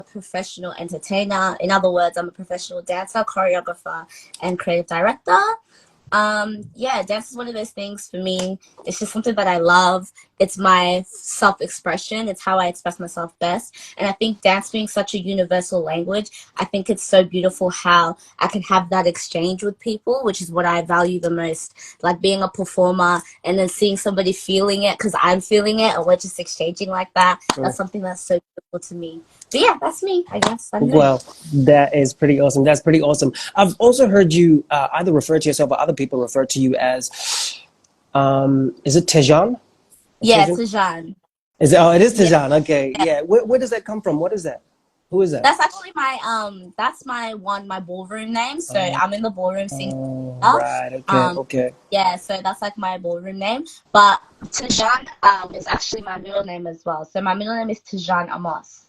professional entertainer. In other words, I'm a professional dancer, choreographer, and creative director. Yeah, dance is one of those things for me. It's just something that I love. It's my self-expression. It's how I express myself best. And I think dance being such a universal language, I think it's so beautiful how I can have that exchange with people, which is what I value the most. Like being a performer and then seeing somebody feeling it because I'm feeling it and we're just exchanging like that. That's something that's so beautiful to me. But yeah, that's me, I guess. Well, that is pretty awesome. That's pretty awesome. I've also heard you either refer to yourself or other people refer to you as, is it Tejan? Yeah, Tejan. Is it? Oh, it is Tejan. Yeah. Okay, yeah. Where does that come from? What is that? Who is that? That's actually my ballroom name. So I'm in the ballroom singing. Right. Okay. Okay. Yeah. So that's like my ballroom name. But Tejan is actually my middle name as well. So my middle name is Tejan Amos.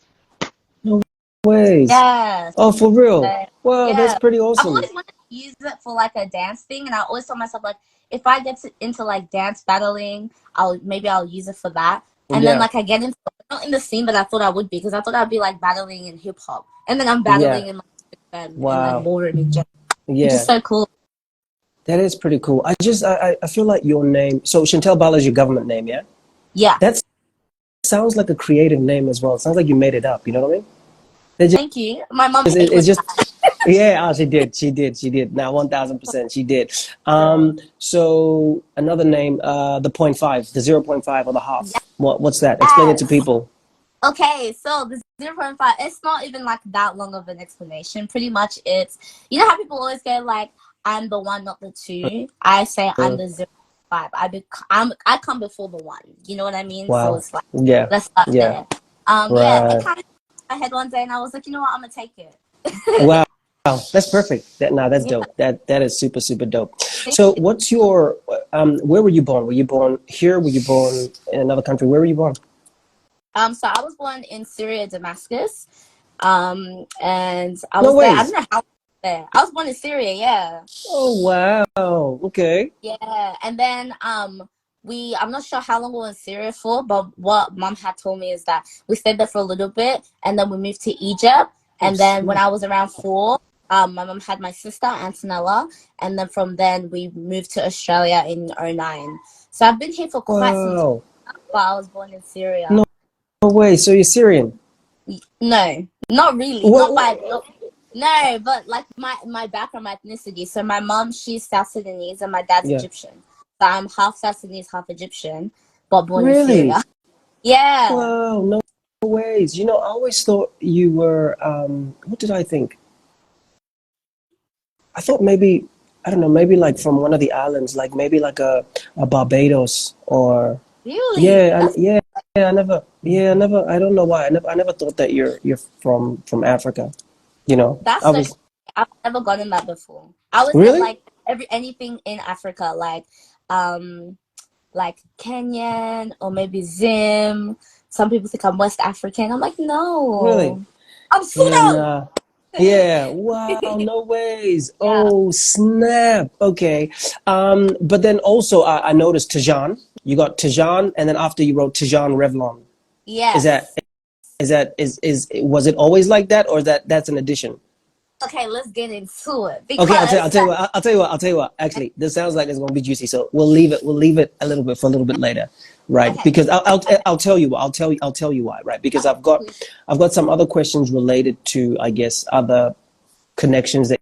No ways. Yes. Oh, for real? Wow, yeah. that's pretty awesome. I've always wanted to use it for like a dance thing, and I always told myself like if I get into like dance battling, I'll use it for that. And then like I get into not in the scene that I thought I would be because I thought I'd be like battling in hip hop, and then I'm battling in like and like ballroom in general. Which is so cool. That is pretty cool. I feel like your name. So Chantal Bala is your government name, yeah? Yeah. That sounds like a creative name as well. It sounds like you made it up. You know what I mean? Thank you. My mom. It's just. Yeah, oh, she did. Now 1000% she did. So another name, the 0.5, the 0.5 or the half. Yeah. What's that? Explain it to people. Okay, so the 0.5, it's not even like that long of an explanation. Pretty much it's, you know how people always go like, I'm the 1, not the 2. I say I'm the 0.5. I come before the 1. You know what I mean? Wow. So it's like, let's start there. Yeah, it kind of came in my head one day and I was like, you know what, I'm gonna take it. Wow. Wow, that's perfect. That's dope. That is super, super dope. So what's your, where were you born? Were you born here? Were you born in another country? Where were you born? So I was born in Syria, Damascus. And I was there. I don't know how I was there. I was born in Syria, yeah. Oh, wow. Okay. Yeah. And then I'm not sure how long we were in Syria for, but what mom had told me is that we stayed there for a little bit and then we moved to Egypt. And then when I was around 4, my mom had my sister, Antonella, and then from then we moved to Australia in 2009. So I've been here for quite some time, but I was born in Syria. No way, so you're Syrian? No, not really. No, but like my background, my ethnicity. So my mom, she's South Sudanese and my dad's Egyptian. So I'm half South Sudanese, half Egyptian, but born in Syria. Yeah. Wow, no ways. I always thought you were, what did I think? I thought maybe, I don't know, maybe like from one of the islands, like maybe like a Barbados or. Really? Yeah, I never, I don't know why. I never thought that you're from Africa, That's I've never gotten that before. I was really? Like anything in Africa, like Kenyan or maybe Zim. Some people think I'm West African. I'm like, no. Really? I'm Sudan. Yeah, wow, no ways. Oh, snap. Okay. But then also I noticed Tejan. You got Tejan, and then after you wrote Tejan Revlon. Yeah. Was it always like that, or that's an addition? Okay, let's get into it. Okay, I'll tell you what. Actually, this sounds like it's gonna be juicy, so we'll leave it a little bit later, right? Okay. Because I'll tell you why, right? Because I've got some other questions related to, I guess, other connections that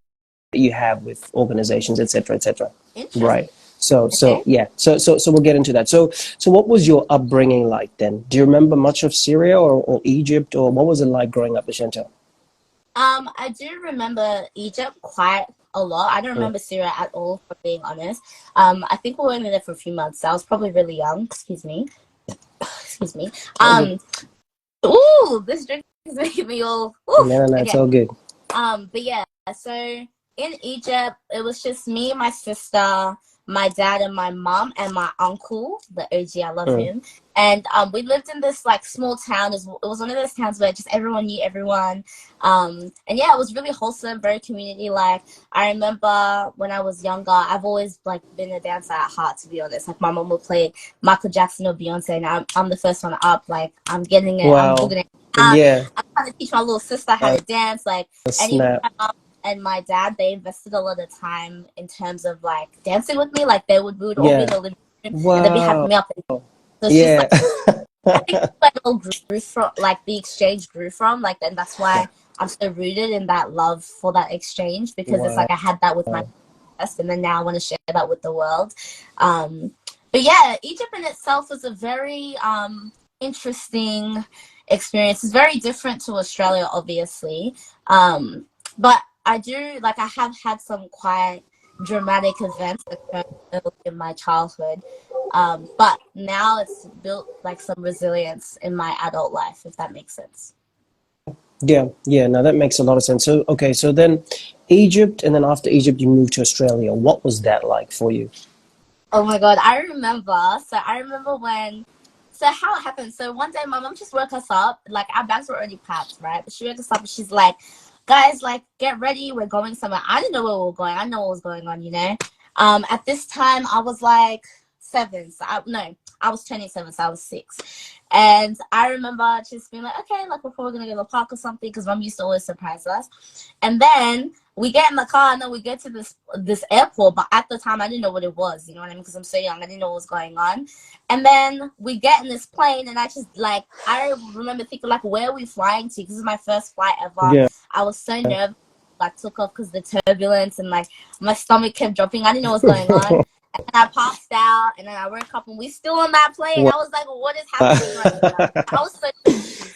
you have with organizations, etc., right? So yeah, so we'll get into that. So what was your upbringing like then? Do you remember much of Syria or Egypt, or what was it like growing up in Chantal? I do remember Egypt quite a lot. I don't remember Syria at all, for being honest. I think we were only there for a few months. So I was probably really young. Excuse me. Ooh, this drink is making me all. No, it's all good. But yeah, so in Egypt, it was just me, my sister, my dad, and my mom, and my uncle, the OG. I love him. And we lived in this like small town. It was one of those towns where just everyone knew everyone. And yeah, it was really wholesome, very community-like. I remember when I was younger, I've always like been a dancer at heart, to be honest. Like my mom would play Michael Jackson or Beyonce, and I'm the first one up. Like I'm getting it. Wow. I'm booging it. Yeah. I'm trying to teach my little sister how to dance, like, and even Snap. my mom and my dad, they invested a lot of time in terms of like dancing with me. Like we would all be in Yeah. the living room, and they'd be hyping Wow. me up. So it's just Yeah. like I think like it all grew from like the exchange grew from like, and that's why I'm so rooted in that love for that exchange because it's Wow. like I had that with my past, and then now I want to share that with the world. Um, but yeah, Egypt in itself is a very interesting experience. It's very different to Australia, obviously. But I do like I have had some quite dramatic events occur early in my childhood. But now it's built like some resilience in my adult life, if that makes sense. Yeah. Yeah. Now that makes a lot of sense. So, okay. So then Egypt, and then after Egypt, you moved to Australia. What was that like for you? Oh my God, I remember. So I remember when, so how it happened. So one day my mom just woke us up, like our bags were already packed, right? But she woke us up and she's like, guys, like get ready, we're going somewhere. I didn't know where we were going. I didn't know what was going on, you know? At this time I was like 7. So I was 27, so I was 6. And I remember just being like, okay, like we're probably gonna go to the park or something, because mom used to always surprise us. And then we get in the car and then we get to this airport, but at the time I didn't know what it was, you know what I mean? Because I'm so young, I didn't know what was going on. And then we get in this plane, and I just like I remember thinking like, where are we flying to? Because this is my first flight ever. Yeah. I was so nervous, like took off because the turbulence and like my stomach kept dropping. I didn't know what was going on. And then I passed out, and then I woke up, and we still on that plane. Wow. I was like, what is happening right now? I was so confused.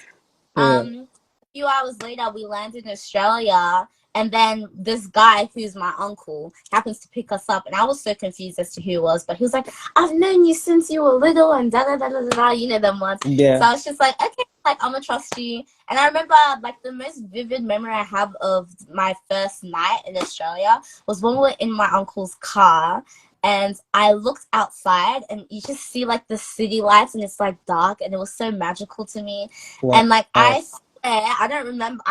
Yeah. A few hours later, we landed in Australia, and then this guy, who's my uncle, happens to pick us up, and I was so confused as to who he was. But he was like, "I've known you since you were little," and da da da da da. You know them ones. So Yeah. I was just like, "Okay, like I'm gonna trust you." And I remember, like the most vivid memory I have of my first night in Australia was when we were in my uncle's car. And I looked outside, and you just see like the city lights, and it's like dark, and it was so magical to me. And like Wow. I swear, I don't remember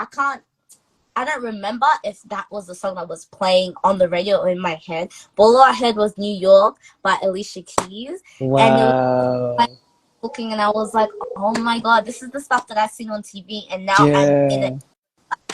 if that was the song that was playing on the radio or in my head. But all I heard was New York by Alicia Keys. And it was like Wow. looking, and I was like, oh my God, this is the stuff that I've seen on TV, and now I'm in it, Yeah.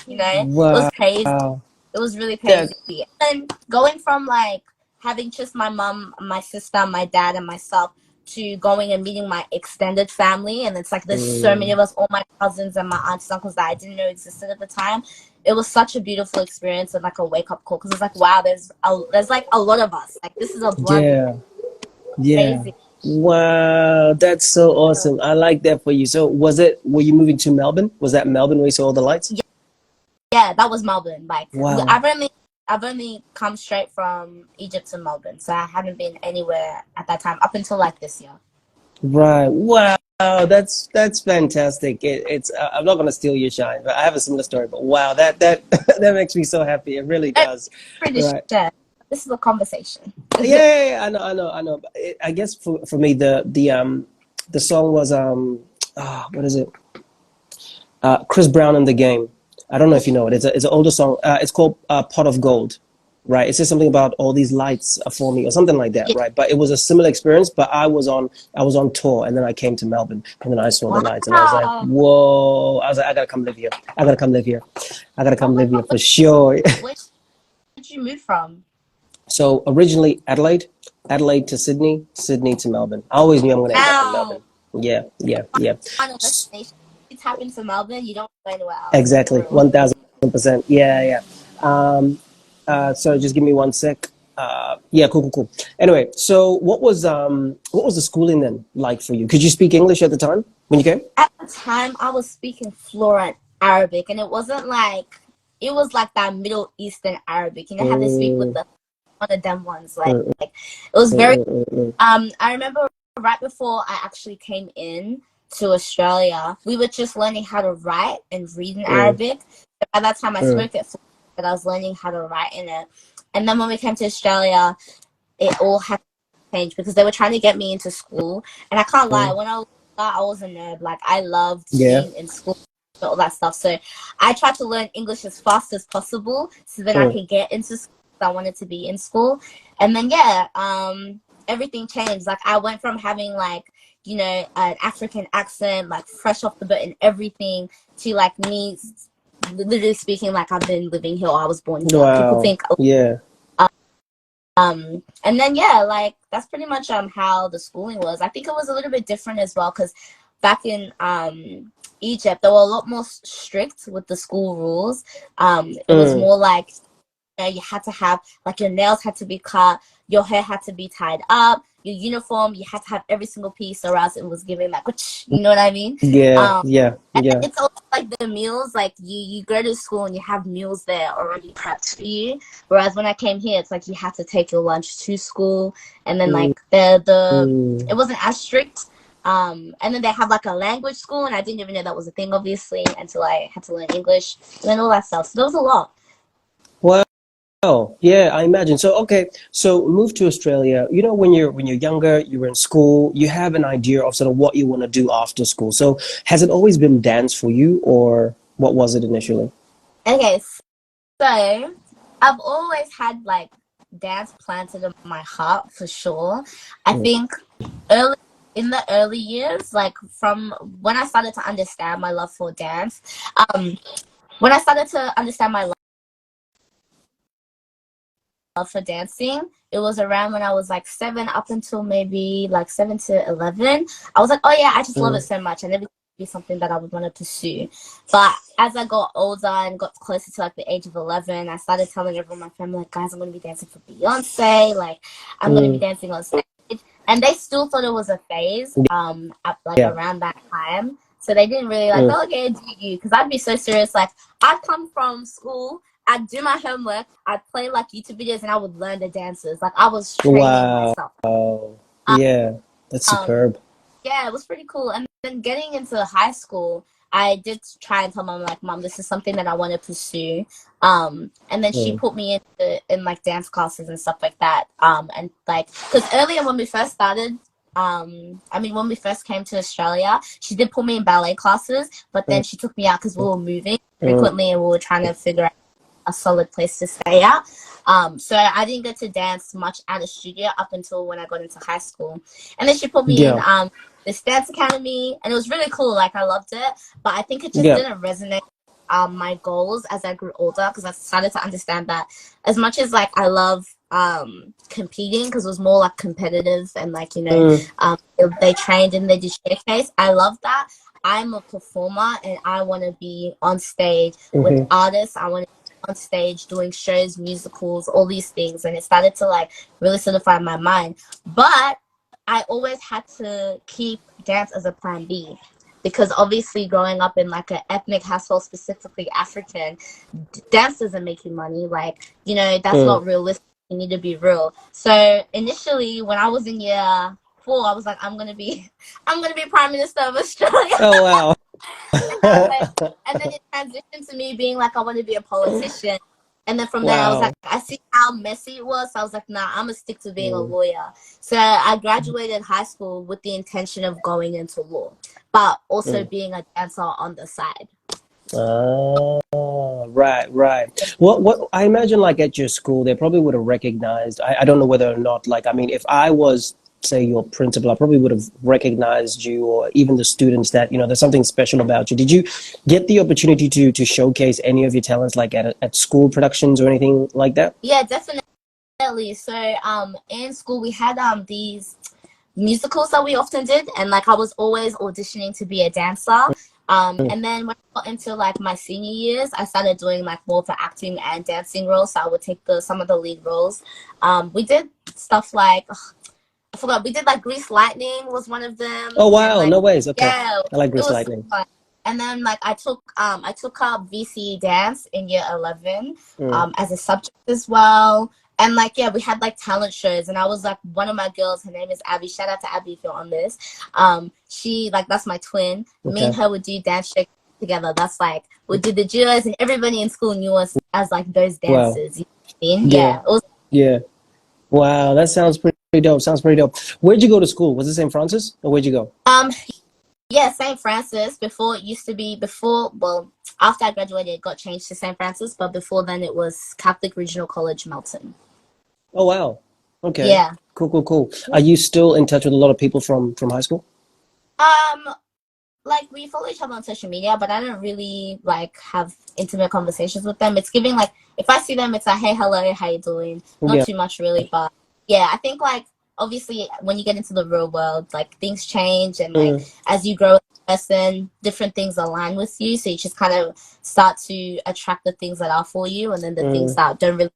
you know? It was crazy. Wow. It was really That. crazy. And going from like having just my mom, my sister, my dad, and myself to going and meeting my extended family, and it's like there's so many Mm, of us, all my cousins and my aunts and uncles that I didn't know existed at the time. It was such a beautiful experience and like a wake up call, because it's like, wow, there's like a lot of us. Like this is a blood yeah. Yeah. crazy. Wow. That's so awesome. I like that for you. So were you moving to Melbourne? Was that Melbourne where you saw all the lights? Yeah, that was Melbourne. Like Wow. I've only come straight from Egypt to Melbourne, so I haven't been anywhere at that time up until like this year. Right. Wow. That's fantastic. It's I'm not gonna steal your shine, but I have a similar story. But wow, that that makes me so happy. It really I'm does. pretty Right. sure this is a conversation. Yeah. I know. But I guess for me the song was what is it? Chris Brown in the Game. I don't know if you know it. It's an older song. It's called Pot of Gold, right? It says something about all these lights are forming or something like that, Yeah. right? But it was a similar experience. But I was on tour, and then I came to Melbourne, and then I saw the lights, and I was like, Wow. whoa! I was like, I gotta come live here. I gotta come live here. I gotta Oh come my live here God. for sure. Where did you move from? So originally Adelaide to Sydney, Sydney to Melbourne. I always knew I'm gonna end up in Wow. Melbourne. Yeah, yeah, yeah. Final destination. You tap into Melbourne, you don't go anywhere else. Like for Exactly, real. 1000%. Yeah, yeah. Um, so just give me one sec. Yeah, cool. Anyway, so what was the schooling then like for you? Could you speak English at the time when you came? At the time, I was speaking fluent Arabic, and it wasn't like it was like that Middle Eastern Arabic. You know how they speak with Mm, the one of them ones. mm, Like it was mm, very. mm. I remember right before I actually came in to Australia, we were just learning how to write and read in Mm, Arabic. By that time, I mm, spoke it, but I was learning how to write in it. And then when we came to Australia, it all had to change because they were trying to get me into school. And I can't lie, mm. when I was a nerd. Like I loved Yeah. being in school, all that stuff. So I tried to learn English as fast as possible so then I Mm, could get into school. I wanted to be in school. And then yeah, everything changed. Like I went from having like you know, an African accent, like fresh off the boat and everything, to like me literally speaking like I've been living here or I was born here. People Wow. think, Yeah. and then yeah, like that's pretty much how the schooling was. I think it was a little bit different as well because back in Egypt, they were a lot more strict with the school rules. It was Mm. more like you had to have like your nails had to be cut, your hair had to be tied up, your uniform you had to have every single piece, or else it was giving like, you know what I mean? Yeah. Um, Yeah. and Yeah. it's also like the meals, like you go to school and you have meals there already prepped for you. Whereas when I came here, it's like you had to take your lunch to school, and then Mm. like the it Mm. wasn't as strict. And then they have like a language school, and I didn't even know that was a thing, obviously, until I had to learn English and all that stuff. So there was a lot. Wow. Oh, yeah, I imagine. So, okay, so move to Australia. You know, when you're younger, you were in school, you have an idea of sort of what you want to do after school. So, has it always been dance for you, or what was it initially? Okay, so I've always had like dance planted in my heart for sure. I Mm. think early in the early years, like from when I started to understand my love for dance, um, when I started to understand my love for dancing, it was around when I was like 7 up until maybe like 7 to 11. I was like, oh yeah, I just love it Mm. so much. And it would be something that I would want to pursue. But as I got older and got closer to like the age of 11, I started telling everyone in my family, like, guys, I'm going to be dancing for Beyonce. Like, I'm going to be Mm. dancing on stage. And they still thought it was a phase at like Yeah. around that time. So they didn't really like, Mm. oh, okay, do you? Because I'd be so serious. Like, I'd come from school, I'd do my homework, I'd play like YouTube videos, and I would learn the dances. Like I was training Wow. myself. Yeah, that's Um, superb. yeah, it was pretty cool. And then getting into high school, I did try and tell mom like, mom, this is something that I want to pursue. And then she Mm. put me in like dance classes and stuff like that. And like, because earlier when we first started, I mean, when we first came to Australia, she did put me in ballet classes, but Mm. then she took me out because we were moving Mm. frequently and we were trying to figure out a solid place to stay at. So I didn't get to dance much at a studio up until when I got into high school. And then she put me in Yeah. this dance academy, and it was really cool. Like I loved it, but I think it just Yeah. didn't resonate my goals as I grew older because I started to understand that as much as like I love competing because it was more like competitive and like you know Mm. they trained and they did showcase. I love that. I'm a performer and I want to be on stage with Mm-hmm. artists. I want to be on stage doing shows, musicals, all these things, and it started to like really solidify in my mind. But I always had to keep dance as a plan B because obviously growing up in like an ethnic household, specifically African, dance doesn't make you money. Like, you know, that's Mm. not realistic. You need to be real. So initially when I was in year 4, I was like, I'm gonna be Prime Minister of Australia. Oh, wow. And I was like, and then it transitioned to me being like, I want to be a politician. And then from there, I was Wow. like, I see how messy it was. So I was like, nah, I'm gonna stick to being a Mm. lawyer. So I graduated high school with the intention of going into law, but also Mm. being a dancer on the side. Ah, right, right. What I imagine, like at your school, they probably would have recognized. I don't know whether or not, like, I mean, if I was, say, your principal, I probably would have recognized you, or even the students that, you know, there's something special about you. Did you get the opportunity to showcase any of your talents, like at school productions or anything like that? Yeah, definitely. So in school we had these musicals that we often did, and like I was always auditioning to be a dancer. Mm. And then when I got into like my senior years, I started doing like more of the acting and dancing roles. So I would take the some of the lead roles. We did stuff like I forgot. We did like Grease Lightning was one of them, Oh, and wow. like No ways. Okay. yeah, I like it Grease was so Lightning. fun. And then like I took up VCE dance in year 11 Mm. as a subject as well. And like yeah, we had like talent shows, and I was like one of my girls. Her name is Abby. Shout out to Abby if you're on this. She like that's my twin. Me and Okay. her would do dance shows together. That's like we did the duos, and everybody in school knew us as like those Wow. dancers. You know what I mean? Yeah. Yeah, it was. Yeah. Wow. That sounds pretty dope. Sounds pretty dope. Where'd you go to school? Was it St. Francis, or where'd you go? Um, Yeah, St. Francis. Before it used to be well, after I graduated, it got changed to St. Francis, but before then it was Catholic Regional College, Melton. Oh, wow. Okay. Yeah. Cool, cool, cool. Are you still in touch with a lot of people from high school? Um, like we follow each other on social media, but I don't really like have intimate conversations with them. It's giving like if I see them, it's like, hey, hello, how you doing? Not Yeah. too much really, but yeah, I think like obviously when you get into the real world, like things change and like Mm, as you grow as a person, different things align with you. So you just kind of start to attract the things that are for you, and then the things mm. that don't really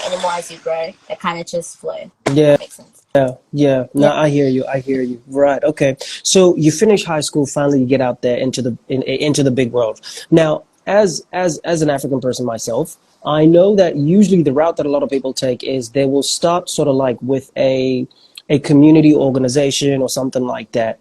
anymore as you grow, they kind of just flow. Yeah. That makes sense. Yeah, yeah. No, Yeah. I hear you. I hear you. Right. Okay. So you finish high school, finally you get out there into into the big world. Now, as an African person myself, I know that usually the route that a lot of people take is they will start sort of like with a community organization or something like that.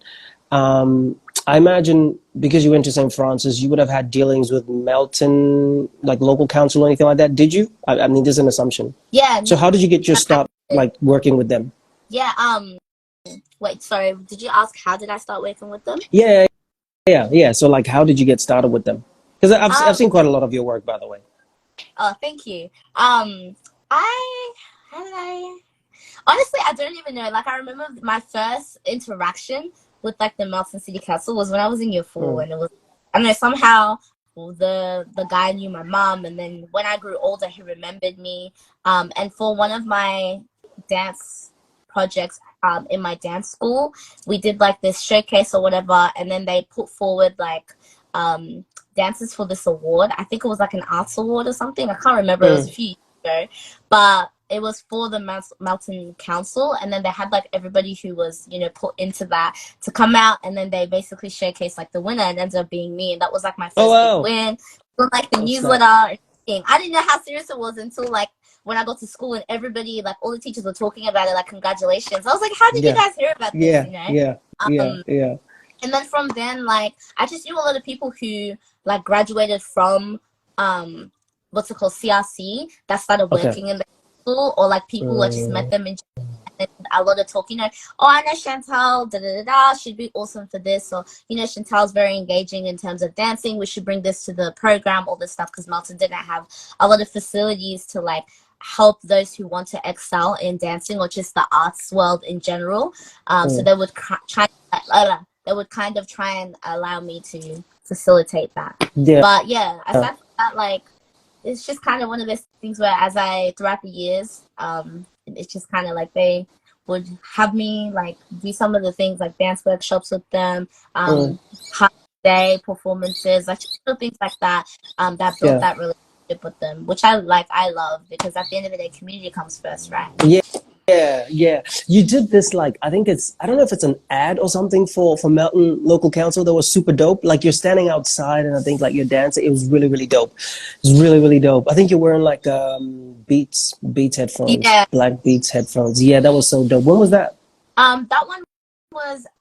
I imagine because you went to St. Francis, you would have had dealings with Melton, like local council or anything like that. Did you? I mean, this is an assumption. Yeah. So No, how did you get your I start, did. like working with them? Yeah. Wait, sorry. Did you ask how did I start working with them? Yeah, yeah, yeah. So, like, how did you get started with them? Because I've Um, seen quite a lot of your work, by the way. oh, thank you. I how did I honestly I don't even know. Like I remember my first interaction with like the Melton City Council was when I was in year four, Mm, and it was I don't know somehow the guy knew my mom, and then when I grew older, he remembered me. And for one of my dance projects in my dance school, we did like this showcase or whatever, and then they put forward like um dances for this award. I think it was like an arts award or something. I can't remember. It was a mm, few years ago, but it was for the Melton Council, and then they had like everybody who was put into that to come out, and then they basically showcased like the winner, and ended up being me, and that was like my oh first big wow, win. On like the that's newsletter, nice. and everything. I didn't know how serious it was until like when I got to school and everybody, like all the teachers were talking about it, like congratulations. I was like, how did you Yeah, guys hear about this? yeah, You know? yeah, yeah, Um, yeah. and then from then, like I just knew a lot of people who like graduated from what's it called CRC that started Okay. working in the school, or like people who I just met Mm, them in and a lot of talk, oh, I know Chantal, da da da da, she'd be awesome for this, or Chantal's very engaging in terms of dancing. We should bring this to the program, all this stuff, because Melton didn't have a lot of facilities to like help those who want to excel in dancing or just the arts world in general. So mm, they would they would kind of try and allow me to facilitate that. yeah. But yeah, aside from that, like it's just kind of one of those things where as I throughout the years, it's just kind of like they would have me like do some of the things like dance workshops with them, Mm, half day performances, like just little things like that, that built yeah. that relationship with them, which I love because at the end of the day, community comes first, right? Yeah. Yeah, yeah. You did this like I don't know if it's an ad or something for Melton Local Council that was super dope. Like you're standing outside and I think like you're dancing. It was really, really dope. It was really, really dope. I think you're wearing like Beats headphones, Yeah. black Beats headphones. Yeah, that was so dope. When was that? That one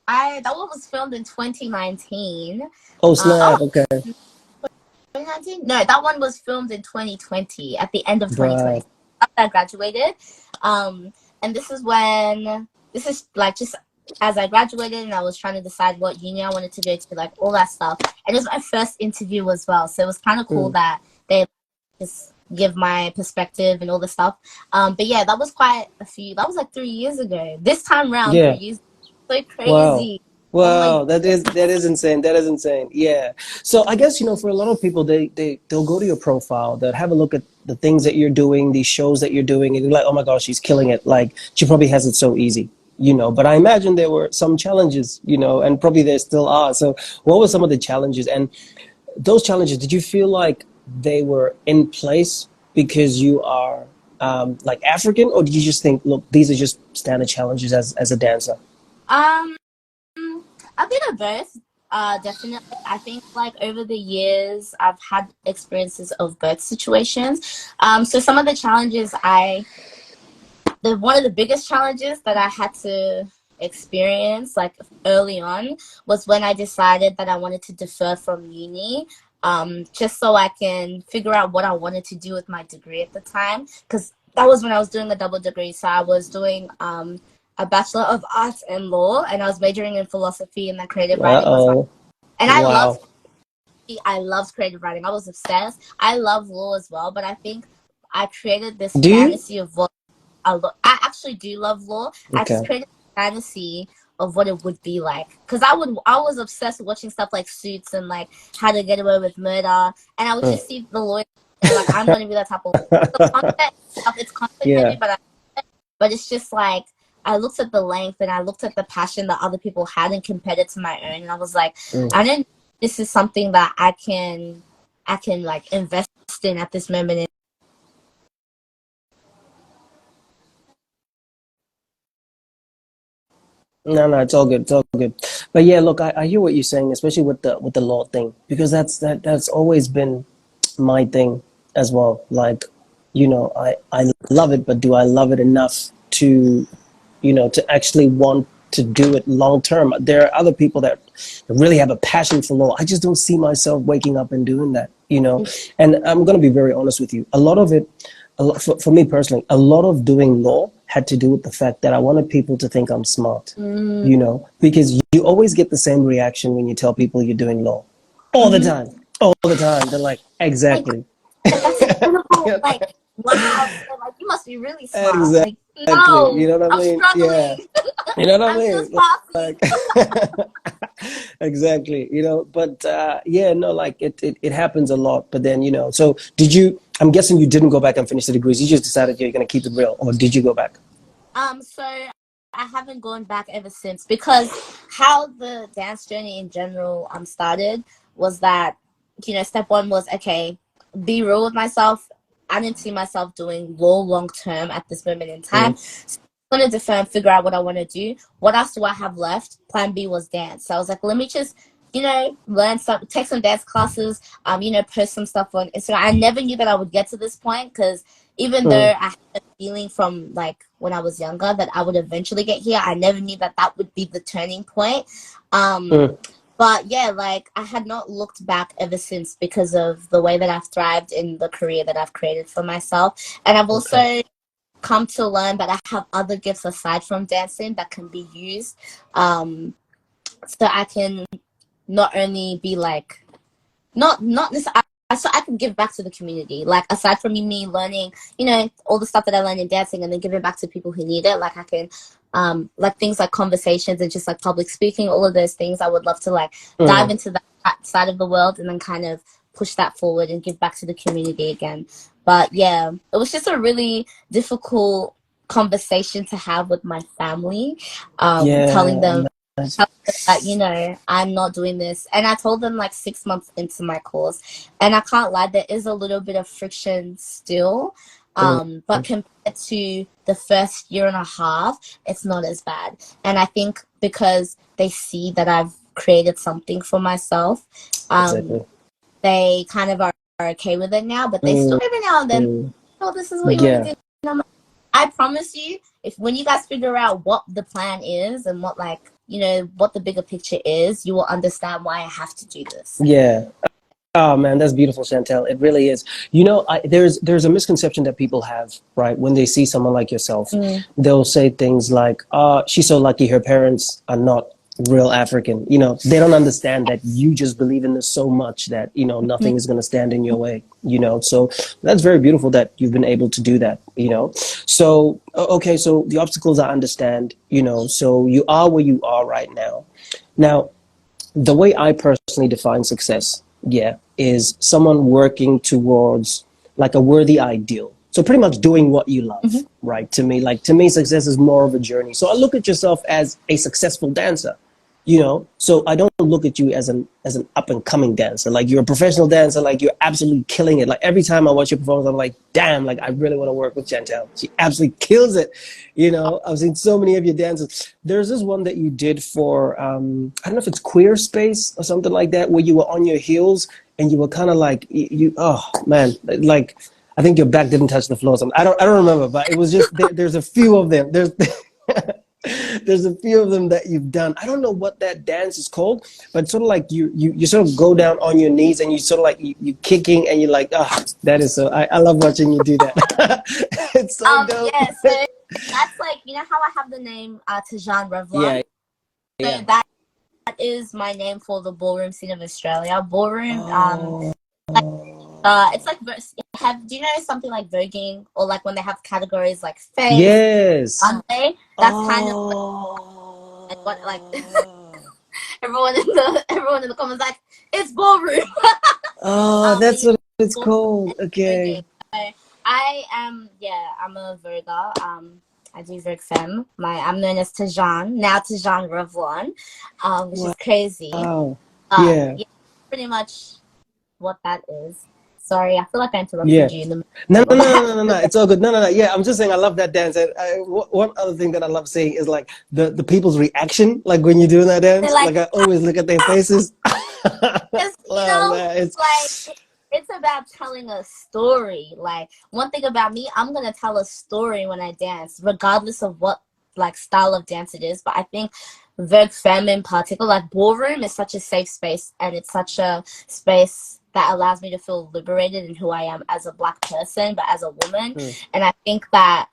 that one was filmed in 2019. Oh Oh, snap, okay. 2019? No, that one was filmed in 2020, at the end of 2020. Right. After I graduated. And this is like just as I graduated and I was trying to decide what uni I wanted to go to, like all that stuff. And it was my first interview as well. So it was kind of cool Mm. that they just give my perspective and all the stuff. But yeah, that was like 3 years ago. This time round, Yeah. 3 years, so Wow. crazy. Oh my Wow, that is insane. That is insane. Yeah. So I guess, for a lot of people, they'll go to your profile, they'll have a look at the things that you're doing, these shows that you're doing, and they're like, oh my gosh, she's killing it. Like she probably has it so easy. But I imagine there were some challenges, and probably there still are. So what were some of the challenges? And those challenges, did you feel like they were in place because you are like African, or did you just think, look, these are just standard challenges as a dancer? um a bit of both. Definitely. I think like over the years, I've had experiences of both situations. So some of the challenges the one of the biggest challenges that I had to experience like early on was when I decided that I wanted to defer from uni. Just so I can figure out what I wanted to do with my degree at the time, because that was when I was doing a double degree. So I was doing a Bachelor of Arts in Law, and I was majoring in philosophy, and then creative writing was my. Uh-oh. And Wow. I loved creative writing. I was obsessed. I love law as well, but I think I created this Do you? fantasy of what I actually do love law. I just Okay. created a fantasy of what it would be like. Because I was obsessed with watching stuff like Suits and like How to Get Away with Murder, and I would just see the lawyer and like I'm gonna be that type of the content stuff. It's content heavy, but it's just like I looked at the length and I looked at the passion that other people had and compared it to my own, and I was like, I don't. This is something that I can like invest in at this moment. No, it's all good. It's all good. But yeah, look, I hear what you're saying, especially with the law thing, because that's always been my thing as well. Like, I love it, but do I love it enough to, to actually want to do it long term? There are other people that really have a passion for law. I just don't see myself waking up and doing that, And I'm going to be very honest with you. A lot of it, for me personally, a lot of doing law had to do with the fact that I wanted people to think I'm smart, because you always get the same reaction when you tell people you're doing law all the time, all the time. They're like, exactly. That's incredible. Like, wow. Like, you must be really smart. Exactly. Like, no, You know what I I'm mean? Yeah. struggling. You know what I I'm mean? just passing. Like, exactly. But yeah, no, like it happens a lot. But then, so I'm guessing you didn't go back and finish the degrees. You just decided you're going to keep it real, or did you go back? So I haven't gone back ever since, because how the dance journey in general started was that, step one was, okay, be real with myself. I didn't see myself doing law long term at this moment in time. So I'm going to figure out what I want to do. What else do I have left? Plan B was dance. So I was like, let me just, learn some, take some dance classes, post some stuff on Instagram. I never knew that I would get to this point, because even though I had a feeling from like when I was younger that I would eventually get here, I never knew that that would be the turning point. But yeah, like I had not looked back ever since, because of the way that I've thrived in the career that I've created for myself. And I've also come to learn that I have other gifts aside from dancing that can be used. So I can not only be like, not this, so I can give back to the community. Like, aside from me learning, all the stuff that I learned in dancing, and then giving back to people who need it. Like, I can, like things like conversations and just like public speaking, all of those things. I would love to like dive into that side of the world, and then kind of push that forward and give back to the community again. But yeah, it was just a really difficult conversation to have with my family, telling them that, I'm not doing this. And I told them like 6 months into my course. And I can't lie, there is a little bit of friction still. But compared to the first year and a half, it's not as bad. And I think because they see that I've created something for myself, they kind of are okay with it now. But they still every now and then, oh, this is what you want to do. And I'm like, I promise you, if when you guys figure out what the plan is and what like, what the bigger picture is, you will understand why I have to do this. Yeah. Oh man, that's beautiful, Chantal. It really is. There's a misconception that people have, right? When they see someone like yourself, they'll say things like, she's so lucky her parents are not real African. They don't understand that you just believe in this so much that, nothing is going to stand in your way, So that's very beautiful that you've been able to do that, So, okay, so the obstacles I understand, so you are where you are right now. Now, the way I personally define success, is someone working towards like a worthy ideal. So pretty much doing what you love, right? To me, success is more of a journey. So I look at yourself as a successful dancer, So I don't look at you as an up and coming dancer. Like, you're a professional dancer, like you're absolutely killing it. Like, every time I watch your performance, I'm like, damn, like I really want to work with Chantal. She absolutely kills it. I've seen so many of your dances. There's this one that you did for I don't know if it's Queer Space or something like that, where you were on your heels and you were kind of like oh man, like I think your back didn't touch the floor or something. I don't remember, but it was just there's a few of them. There's a few of them that you've done. I don't know what that dance is called, but it's sort of like you sort of go down on your knees and you sort of like you kicking and you're like, that is so. I love watching you do that. It's so dope. Yeah, so that's like, how I have the name Chantal Revlon. So that is my name for the ballroom scene of Australia. Ballroom. It's like, do you know something like vogueing, or like when they have categories like face, yes, Sunday? That's kind of like what like everyone in the comments like it's ballroom. Oh, that's Yeah, what it's ballroom called. and voguing. Okay. I am, yeah, I'm a Virgo. I do Virg Femme. I'm known as Tajan, now Tajan Revlon, which is crazy. Wow. Yeah. Yeah, pretty much what that is. Sorry, I feel like I Yeah. interrupted you in the middle No, of no, what no, no, no, that. no, no. It's all good. No, no, no. Yeah, I'm just saying I love that dance. And one other thing that I love seeing is like the people's reaction, like when you're doing that They're dance. like, Like I always look at their faces. it's, Oh man, like it's it's about telling a story. Like one thing about me, I'm gonna tell a story when I dance, regardless of what like style of dance it is. But I think Vogue Femme in particular, like ballroom, is such a safe space, and it's such a space that allows me to feel liberated in who I am as a Black person, but as a woman. mm, And I think that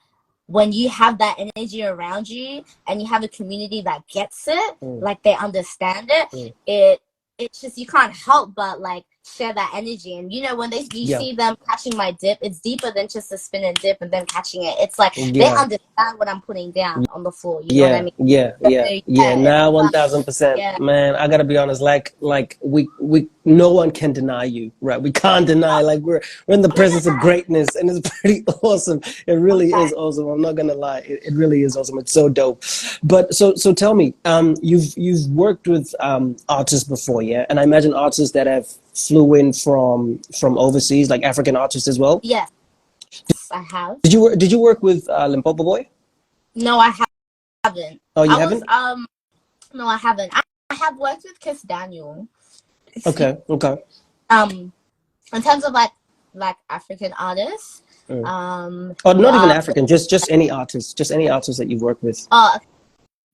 when you have that energy around you and you have a community that gets it, mm, like they understand it, mm. it's just you can't help but like share that energy. And when you Yeah, see them catching my dip, it's deeper than just a spin and dip and then catching it. It's like they yeah. understand what I'm putting down on the floor. You know what I Yeah, mean? yeah, So, yeah, yeah. yeah, Now, it's one like, thousand percent, yeah, man. I gotta be honest. Like we, no one can deny you, right? We can't deny. Like we're in the presence of greatness, and it's pretty awesome. It really is awesome. I'm not gonna lie. It really is awesome. It's so dope. But so tell me, you've worked with artists before, yeah? And I imagine artists that have flew in from overseas, like African artists as well. yes, I have. Did you work with Limpopo Boy? No, I haven't. Oh, you I was haven't? no, I haven't. I have worked with Kiss Daniel. Excuse, Okay, okay. um, in terms of like African artists, Mm. Or who not even are African, just any artist that you've worked with. oh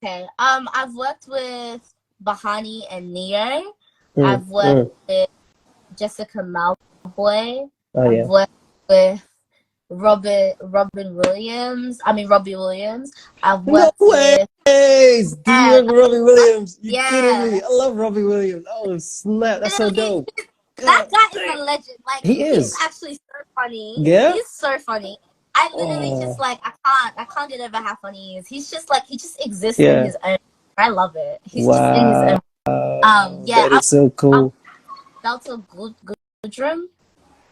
okay. I've worked with Bahani and Neo. Mm, I've worked mm. with Jessica Malboy. Oh I've yeah. worked with Robbie Williams. I've No worked with ways! Did you yeah, work with Robbie Williams? You kidding yeah. me? I love Robbie Williams. Oh snap, that's so Literally, dope. that God guy is dang. a legend. Like He he's is. actually so funny. Yeah? He's so funny. I literally just Oh like I can't get over how funny he is. He's just like he just exists in yeah. his own. I love it. He's just in his Wow. own. Yeah, That is so I cool. Delta Goodrem. I,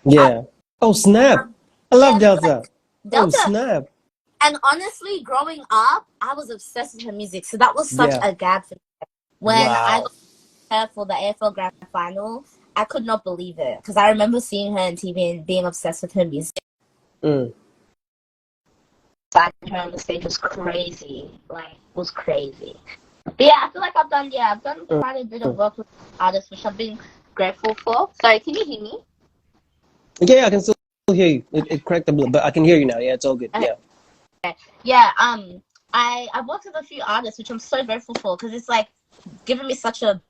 Yeah. Oh snap. I yeah, love Delta. Oh Delta. snap. And honestly, growing up, I was obsessed with her music. So that was such Yeah. a gag for me. When I Wow. got her for the AFL Grand Final, I could not believe it because I remember seeing her on TV and being obsessed with her music. Mm. Her on the stage was crazy. Like, was crazy. But yeah, I feel like I've done Mm. quite a bit of work with artists, which I've been grateful for. Sorry, can you hear me? Yeah, I can still hear you. It cracked a bit, but I can hear you now. Yeah, it's all good. Okay. Yeah. Yeah, I've worked with a few artists, which I'm so grateful for because it's like given me such a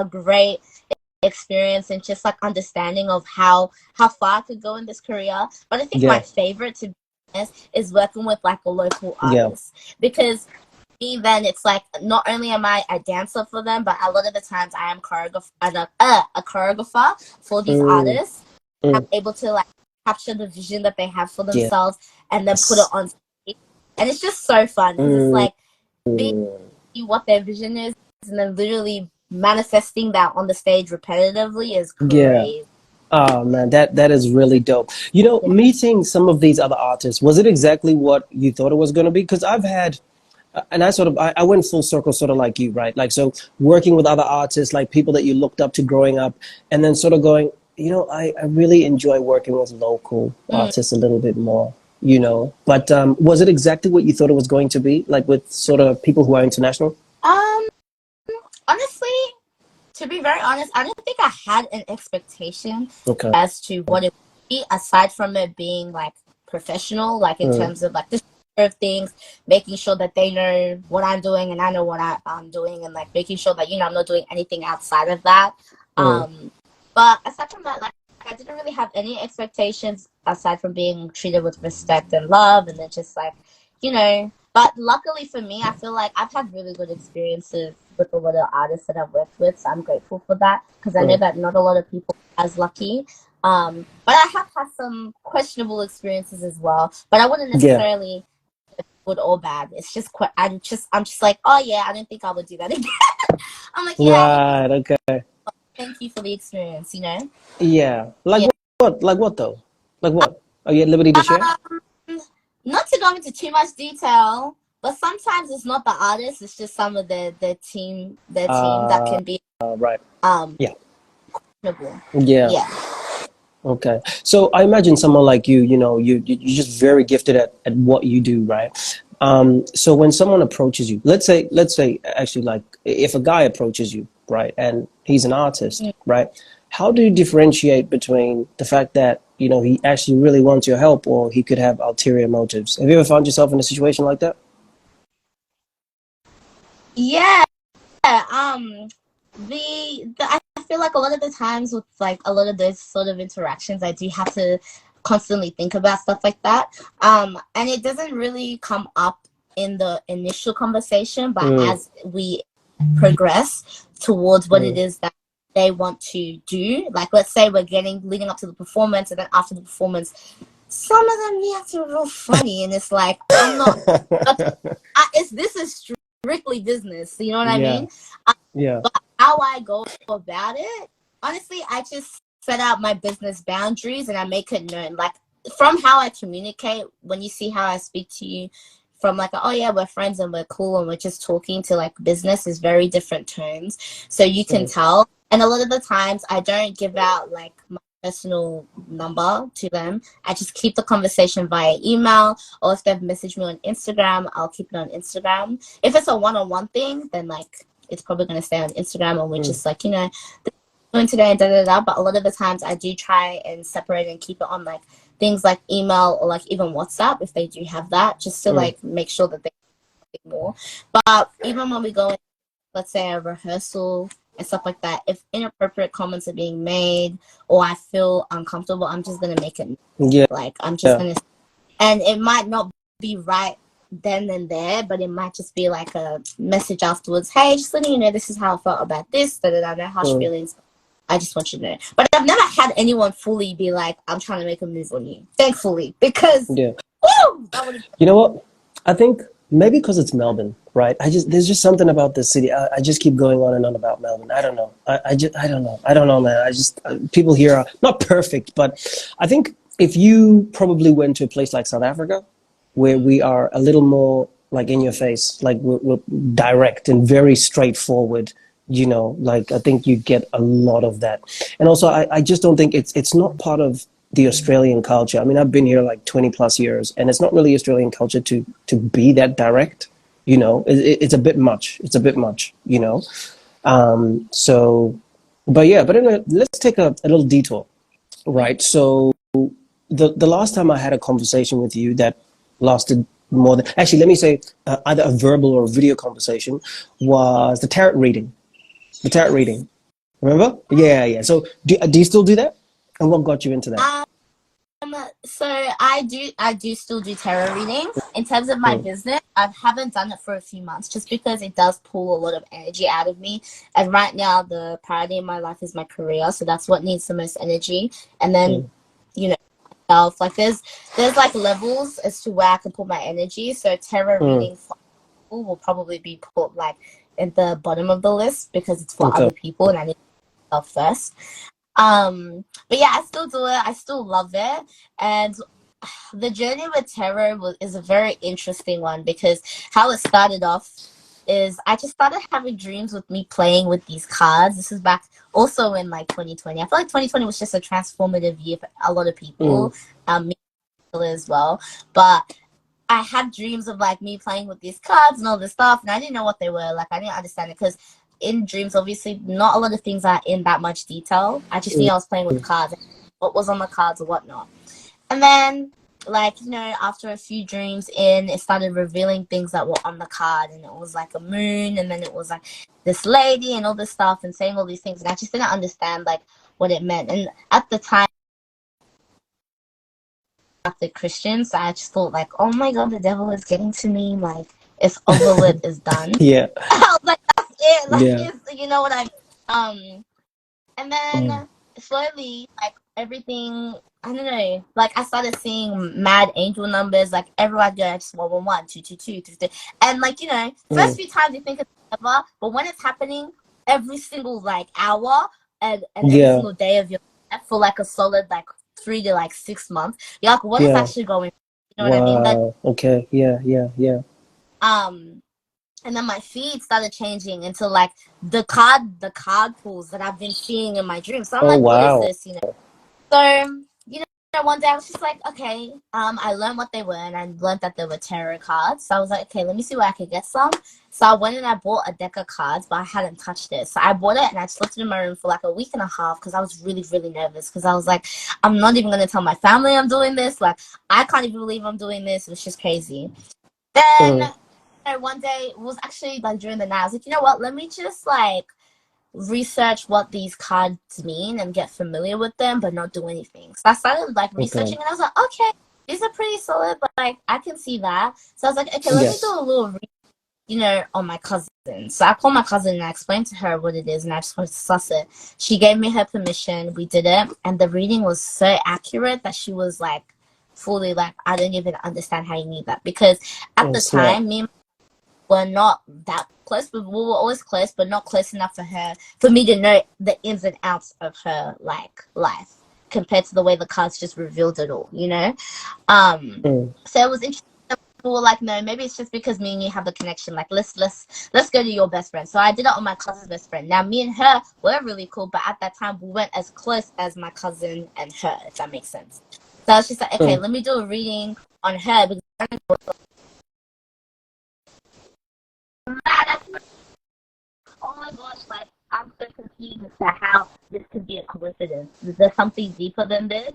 great experience and just like understanding of how far I could go in this career. But I think my Yeah. favorite, to be honest, is working with like a local Yeah. artist because then it's like not only am I a dancer for them, but a lot of the times I am a choreographer for these Mm. artists. I'm Mm. able to like capture the vision that they have for Yes. themselves and then put it on stage. And it's just so fun because it's Mm. like being what their vision is and then literally manifesting that on the stage repetitively is Yeah. crazy. Oh man, that is really dope. Yeah. Meeting some of these other artists, was it exactly what you thought it was going to be? Because I've had, and I went full circle, sort of like you, right? Like so, working with other artists, like people that you looked up to growing up, and then sort of going, I really enjoy working with local Mm. artists a little bit more. But was it exactly what you thought it was going to be? Like with sort of people who are international? Um, honestly, to be very honest, I don't think I had an expectation Okay. as to what it would be, aside from it being like professional, like in Mm. terms of like this sort of things, making sure that they know what I'm doing and I know what I'm doing, and like making sure that I'm not doing anything outside of that. Mm. But aside from that, like I didn't really have any expectations aside from being treated with respect and love, and then just like But luckily for me, I feel like I've had really good experiences with a lot of artists that I've worked with, so I'm grateful for that because I know Mm. that not a lot of people are as lucky. But I have had some questionable experiences as well. But I wouldn't Yeah. necessarily good or bad. It's just I'm just like, oh yeah, I don't think I would do that again. I'm like, yeah, Right. Okay. thank you for the experience, you know. Yeah. Like Yeah. what? Like what though? Like what? Are you at liberty to share? Um, Not to go into too much detail, but sometimes it's not the artist; it's just some of the team that Uh. can be Right. um Yeah. questionable. Yeah. Yeah. Okay. So I imagine someone like you, you're just very gifted at what you do, right? So when someone approaches you, let's say actually like if a guy approaches you, right, and he's an artist, Mm. right? How do you differentiate between the fact that, he actually really wants your help or he could have ulterior motives? Have you ever found yourself in a situation like that? Yeah. I feel like a lot of the times with like a lot of those sort of interactions, I do have to constantly think about stuff like that. And it doesn't really come up in the initial conversation, but Mm, as we progress towards what it mm. is that they want to do, like let's say we're getting leading up to the performance, and then after the performance, some of them react to real funny, and it's like I'm not. This is strictly business. You know what I Yeah, mean? yeah. But how I go about it, honestly, I just set out my business boundaries and I make it known. Like from how I communicate, when you see how I speak to you, from like, oh yeah, we're friends and we're cool and we're just talking to like business is very different tones. So you can Mm, tell. And a lot of the times I don't give out like my personal number to them. I just keep the conversation via email, or if they've messaged me on Instagram, I'll keep it on Instagram. If it's a one-on-one thing, then like it's probably going to stay on Instagram, and we're mm, just like, doing today and da da da. But a lot of the times I do try and separate and keep it on like things like email or like even WhatsApp if they do have that, just to mm, like make sure that they get more. But even when we go in, let's say a rehearsal and stuff like that, if inappropriate comments are being made or I feel uncomfortable, I'm just gonna make it yeah, like I'm just yeah. gonna, and it might not be right then and there, but it might just be like a message afterwards. Hey, just letting you know this is how I felt about this. Da da da. No harsh Mm, feelings. I just want you to know. But I've never had anyone fully be like, I'm trying to make a move on you. Thankfully, because yeah. woo, that would have. You know what? I think maybe because it's Melbourne, right? There's just something about the city. I just keep going on and on about Melbourne. I don't know. I don't know. I don't know, man. People here are not perfect, but I think if you probably went to a place like South Africa, where we are a little more like in your face, like we're direct and very straightforward. Like I think you get a lot of that, and also I just don't think it's not part of the Australian culture. I mean, I've been here like 20 plus years, and it's not really Australian culture to be that direct. It's a bit much. It's a bit much. So, but yeah, but anyway, let's take a little detour, right? So the last time I had a conversation with you that lasted more than, actually, let me say, either a verbal or a video conversation, was the tarot reading. The tarot Yes. reading. Remember? Yeah, yeah. So do you still do that? And what got you into that? Um. So I do still do tarot readings. In terms of my Mm, business, I haven't done it for a few months just because it does pull a lot of energy out of me. And right now, the priority in my life is my career, so that's what needs the most energy. And then, mm, you know, self like there's like levels as to where I can put my energy. So tarot mm. reading for people will probably be put like at the bottom of the list because it's for Okay. other people, and I need myself first. But yeah, I still do it. I still love it. And the journey with tarot is a very interesting one because how it started off is I just started having dreams with me playing with these cards. This is back also in like 2020. I feel like 2020 was just a transformative year for a lot of Mm, people, me as well. But I had dreams of like me playing with these cards and all this stuff, and I didn't know what they were. Like I didn't understand it because in dreams, obviously, not a lot of things are in that much detail. I just knew mm, I was playing with cards, what was on the cards or whatnot. And then, like after a few dreams in, it started revealing things that were on the card, and it was like a moon, and then it was like this lady and all this stuff, and saying all these things, and I just didn't understand like what it meant. And at the time, Catholic Christians, so I just thought like, oh my god, the devil is getting to me. Like it's over with, it's done. yeah, I was like, that's it. Like yeah. it's, you know what I mean? And Mm, then slowly, like everything, I don't know, like I started seeing mad angel numbers, like everyone goes 111, 222, 3, and like, you know, first Mm. few times you think it's clever, but when it's happening every single like hour and every Yeah. single day of your life for like a solid like 3 to like 6 months, you're like, what is Yeah. actually going on? You know what I mean? That Wow. Okay. Yeah. Yeah. Yeah. um and then my feed started changing into like the card pools that I've been seeing in my dreams. So I'm Oh like, what is wow. this? You know? So, you know, one day I was just like, okay, I learned what they were and I learned that they were tarot cards. So I was like, okay, let me see where I could get some. So I went and I bought a deck of cards, but I hadn't touched it. So I bought it and I just left it in my room for like a week and a half because I was really, really nervous because I was like, I'm not even going to tell my family I'm doing this. Like, I can't even believe I'm doing this. It was just crazy. Then, Mm. one day, it was actually like during the night, I was like, you know what, let me just like research what these cards mean and get familiar with them, but not do anything. So I started like Okay. researching, and I was like, okay, these are pretty solid, but like I can see that. So I was like, okay, let me do Yes. a little, you know, on my cousin. So I called my cousin and I explained to her what it is, and I just wanted to suss it. She gave me her permission. We did it, and the reading was so accurate that she was like, fully like, I don't even understand how you need that because at Oh the snap. time, me were not that close, but we were always close, but not close enough for me to know the ins and outs of her like life compared to the way the cards just revealed it all, you know? Mm. So it was interesting. We were like, no, maybe it's just because me and you have a connection. Like let's go to your best friend. So I did it on my cousin's best friend. Now me and her were really cool, but at that time we weren't as close as my cousin and her, if that makes sense. So I was just like, okay, Mm. let me do a reading on her because oh my gosh, like I'm so confused as to how this could be a coincidence. Is there something deeper than this?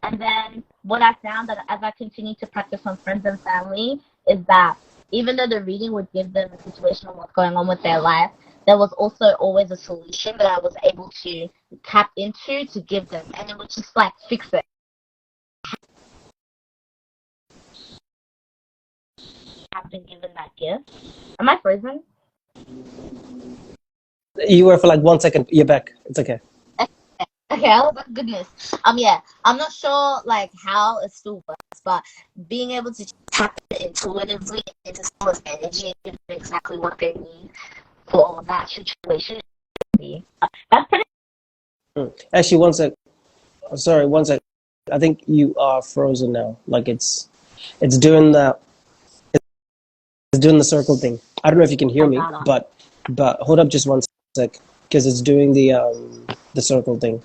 And then what I found that as I continue to practice on friends and family is that even though the reading would give them a situation of what's going on with their life, there was also always a solution that I was able to tap into to give them. And it would just like fix it. I've been given that gift. Am I frozen? You were for like 1 second. You're back. It's okay. Okay, I was like, goodness. Yeah, I'm not sure like how it still works, but being able to tap it intuitively into someone's energy and give them exactly what they need for that situation. That's pretty. Mm. Actually, 1 sec. Sorry, 1 sec. I think you are frozen now. Like it's doing the it's doing the circle thing. I don't know if you can hear I me, got it. but hold up just 1 sec because it's doing the circle thing.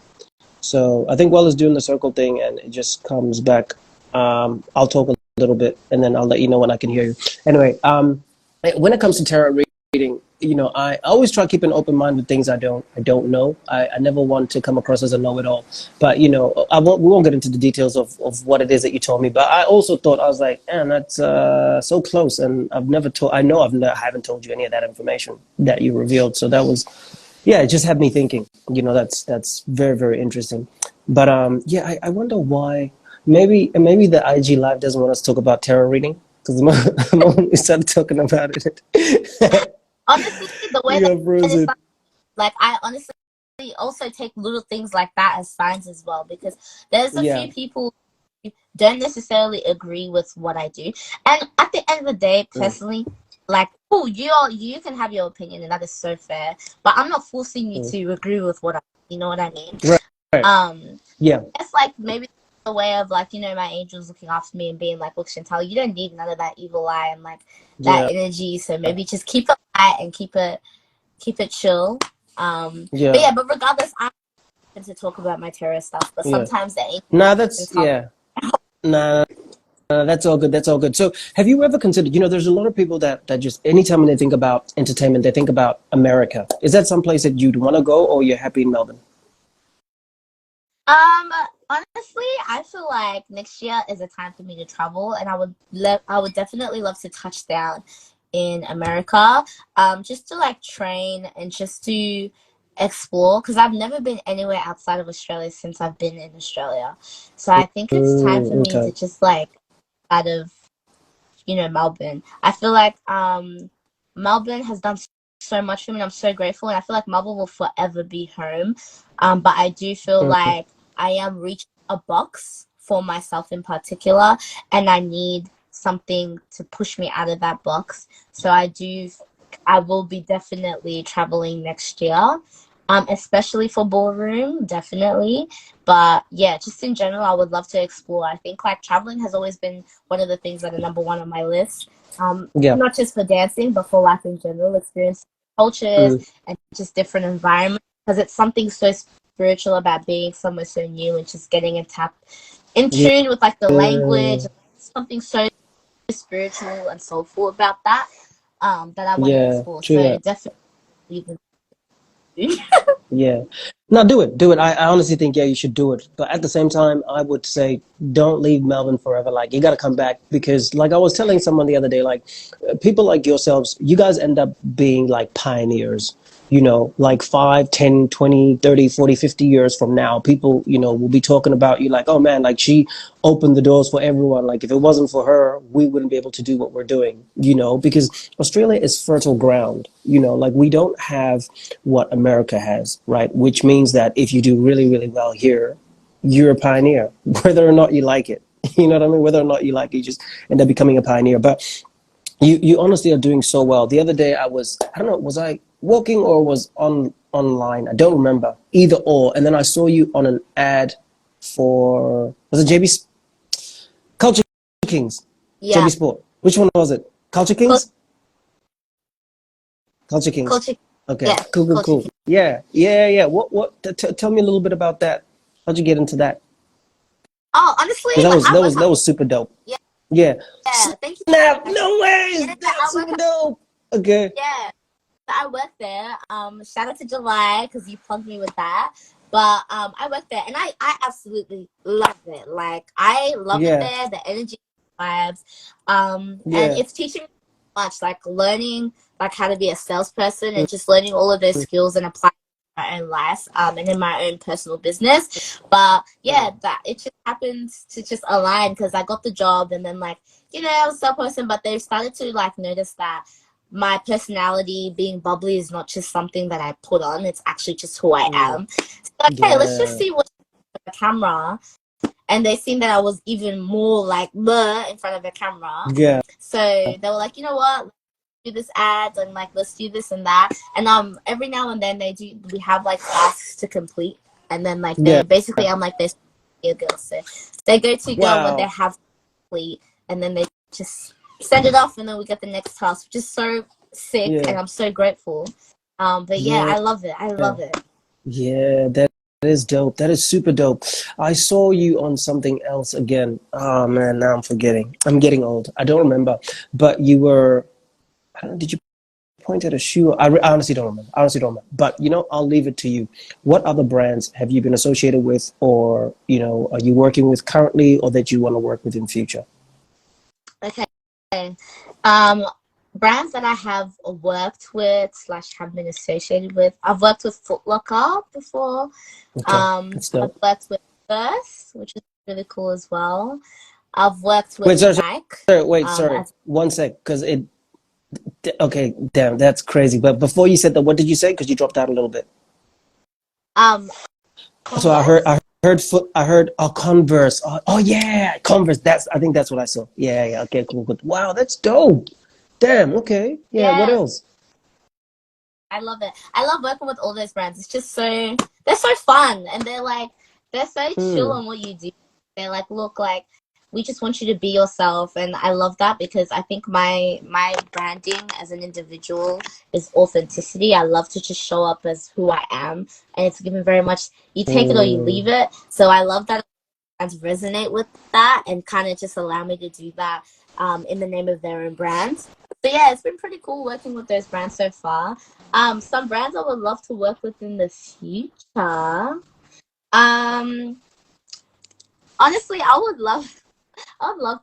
So I think while it's doing the circle thing and it just comes back, I'll talk a little bit and then I'll let you know when I can hear you. Anyway, when it comes to tarot reading, you know, I always try to keep an open mind with things I don't know. I never want to come across as a know-it-all. But you know, we won't get into the details of what it is that you told me. But I also thought I was like, man, that's so close, and I've never told. I know I haven't told you any of that information that you revealed. So that was yeah, it just had me thinking. You know, that's very very interesting. But yeah, I wonder why. Maybe the IG live doesn't want us to talk about tarot reading because the moment we started talking about it, Honestly, the way we that got it is, frozen. like I honestly also take little things like that as signs as well because there's a Yeah. few people who don't necessarily agree with what I do, and at the end of the day, Mm. personally, like, oh, you can have your opinion and that is so fair, but I'm not forcing you Mm. to agree with what I, you know what I mean? Right. Right. Um, Yeah. it's like maybe a way of like, you know, my angels looking after me and being like, look, Chantal, you don't need none of that evil eye and like that Yeah. energy, so maybe just keep it light and keep it chill. But Yeah. yeah, but regardless, I'm to talk about my tarot stuff, but Yeah. sometimes the angels Nah, can that's tell me. yeah. Nah, that's all good. That's all good. So, have you ever considered? You know, there's a lot of people that just anytime when they think about entertainment, they think about America. Is that someplace that you'd want to go, or you're happy in Melbourne? Um, honestly, I feel like next year is a time for me to travel, and I would definitely love to touch down in America, just to like train and just to explore because I've never been anywhere outside of Australia since I've been in Australia. So I think it's time for me to Okay. just like out of Melbourne. I feel like Melbourne has done so much for me and I'm so grateful and I feel like Melbourne will forever be home. But I do feel Mm. like I am reaching a box for myself in particular, and I need something to push me out of that box. So I will be definitely traveling next year, especially for ballroom, definitely. But yeah, just in general, I would love to explore. I think like traveling has always been one of the things that are number one on my list. Yeah. Not just for dancing, but for life in general, experience cultures Mm. and just different environments. Because it's something so spiritual about being somewhere so new and just getting in Yeah. tune with like the language, something so spiritual and soulful about that, that I want to Yeah. explore. True So that. definitely. Yeah. No, do it. Do it. I honestly think, yeah, you should do it. But at the same time, I would say don't leave Melbourne forever. Like, you got to come back because, like, I was telling someone the other day, like, people like yourselves, you guys end up being like pioneers. Like 5, 10, 20, 30, 40, 50 years from now, people, will be talking about you like, oh man, like she opened the doors for everyone. Like if it wasn't for her, we wouldn't be able to do what we're doing, because Australia is fertile ground, like we don't have what America has, right? Which means that if you do really, really well here, you're a pioneer, whether or not you like it. You know what I mean? Whether or not you like it, you just end up becoming a pioneer. But you honestly are doing so well. The other day I don't know, was I walking or was online? I don't remember. Either or. And then I saw you on an ad for, was it JB Culture Kings? Yeah, JB Sport. Which one was it? Culture culture, Kings? Culture Kings. culture, Okay. yeah, Cool, cool, culture. cool. Yeah. Yeah, yeah. Tell me a little bit about that. How'd you get into that? Oh, honestly, Because like I work that on. was super dope. Yeah, Yeah. yeah. Thank you so Snap! much. No way! Yeah, That's I work. super dope. Okay. Yeah, I work there. Shout out to July because you plugged me with that. But I work there, and I absolutely love it. Like I love it Yeah. there. The energy, vibes, and Yeah. it's teaching me so much. Like learning like how to be a salesperson and just learning all of those skills and applying my own life, and in my own personal business. But yeah, that it just happened to just align because I got the job, and then like I was a salesperson, but they started to like notice that my personality being bubbly is not just something that I put on, it's actually just who I Mm. am. So like, hey, let's just Yeah. see what's on the camera. And they seen that I was even more like bleh in front of the camera. Yeah. So they were like, you know what? Let's do this ad and like let's do this and that. And every now and then we have like tasks to complete. And then like Yeah. they basically I'm like this girl. So they go to go when they Wow. have complete and then they just send it off and then we get the next task, which is so sick Yeah. and I'm so grateful. But yeah, Yeah. I love it. I love it. Yeah. That is dope. That is super dope. I saw you on something else again. Oh man, now I'm forgetting. I'm getting old. I don't remember. But you were, I don't know, did you point at a shoe? I honestly don't remember. I honestly don't remember. But I'll leave it to you. What other brands have you been associated with, or are you working with currently, or that you want to work with in future? Okay. Um, Brands that I have worked with slash have been associated with. I've worked with Foot Locker before. Okay, that's I've dope. worked with Birth, which is really cool as well. I've worked Wait, with sorry, Nike. sorry, wait, sorry. As 1 sec, because okay, damn, that's crazy. But before you said that, what did you say? Because you dropped out a little bit. um So Converse. I heard foot, I heard Converse. Oh yeah, Converse. I think that's what I saw. Yeah, yeah. Okay, cool, good. Wow, that's dope. Damn. Okay. Yeah. What Yeah, else? I love it. I love working with all those brands. It's just they're so fun and they're so chill Hmm. on what you do. They're like, look, like we just want you to be yourself, and I love that because I think my branding as an individual is authenticity. I love to just show up as who I am, and it's given very much. You take it or you leave Mm, it. So I love that brands resonate with that and kind of just allow me to do that in the name of their own brands. So yeah, it's been pretty cool working with those brands so far. Some brands I would love to work with in the future. Um, Honestly, I would love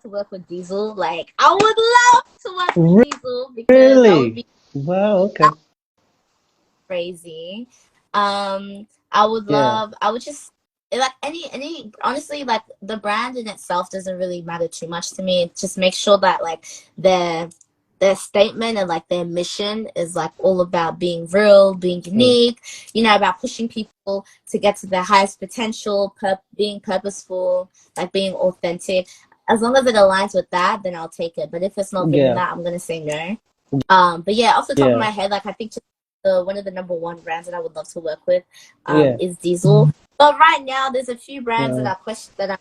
to work with Diesel. Like, I would love to work with Diesel because that would really? be Wow. Okay. crazy. Yeah. I would just like honestly, like the brand in itself doesn't really matter too much to me. It just makes sure that like they're their statement and like their mission is like all about being real, being unique, you know, about pushing people to get to their highest potential, being purposeful, like being authentic. As long as it aligns with that, then I'll take it. But if it's not giving that, I'm gonna say no. But yeah, off the top of my head, like I think just one of the number one brands that I would love to work with is Diesel. But right now, there's a few brands that are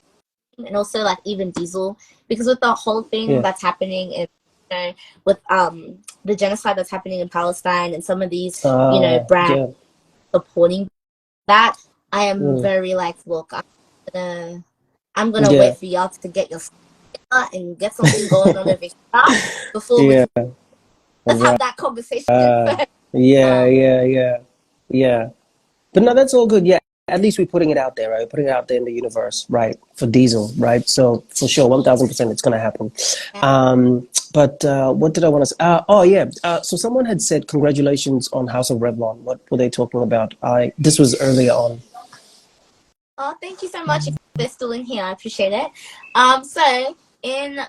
and also like even Diesel, because with the whole thing that's happening in, you know, with the genocide that's happening in Palestine and some of these, you know, brands supporting that, I am very like, look, I'm gonna wait for y'all to get your stuff and get something going on over here before we let's have that conversation first. Yeah. But no, that's all good. Yeah, at least we're putting it out there, right? Putting it out there in the universe, right? For Diesel, right? So for sure, 1000%, it's going to happen. But what did I want to say? Oh yeah. So someone had said congratulations on House of Revlon. What were they talking about? This was earlier on. Oh, thank you so much. If they're still in here, I appreciate it. So in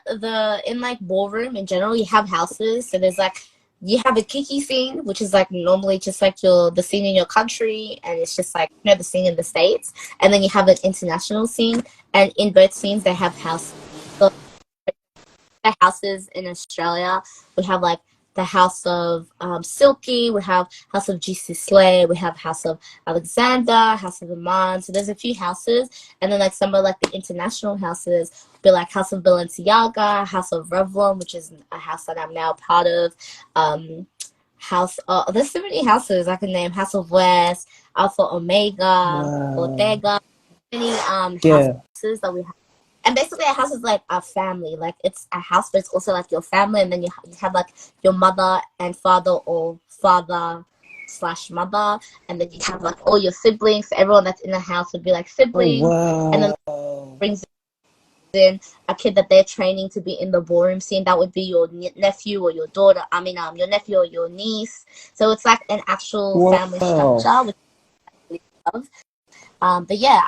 like ballroom in general, you have houses. So there's like you have a kiki scene, which is like normally just like the scene in your country, and it's just like, you know, the scene in the States, and then you have an international scene, and in both scenes they have houses. So the houses in Australia, we have like the House of Silky, we have House of GC Slay, we have House of Alexander, House of Aman. So there's a few houses, and then like some of like the international houses be like House of Balenciaga, House of Revlon, which is a house that I'm now part of. There's so many houses I can name. House of West, Alpha Omega, Bottega, many houses that we have. And basically a house is like a family. Like it's a house, but it's also like your family, and then you have like your mother and father, or father/mother, and then you have like all your siblings. So everyone that's in the house would be like siblings. And then brings in a kid that they're training to be in the ballroom scene. That would be your nephew or your daughter. I mean, your nephew or your niece. So it's like an actual family structure, which I really love. But yeah,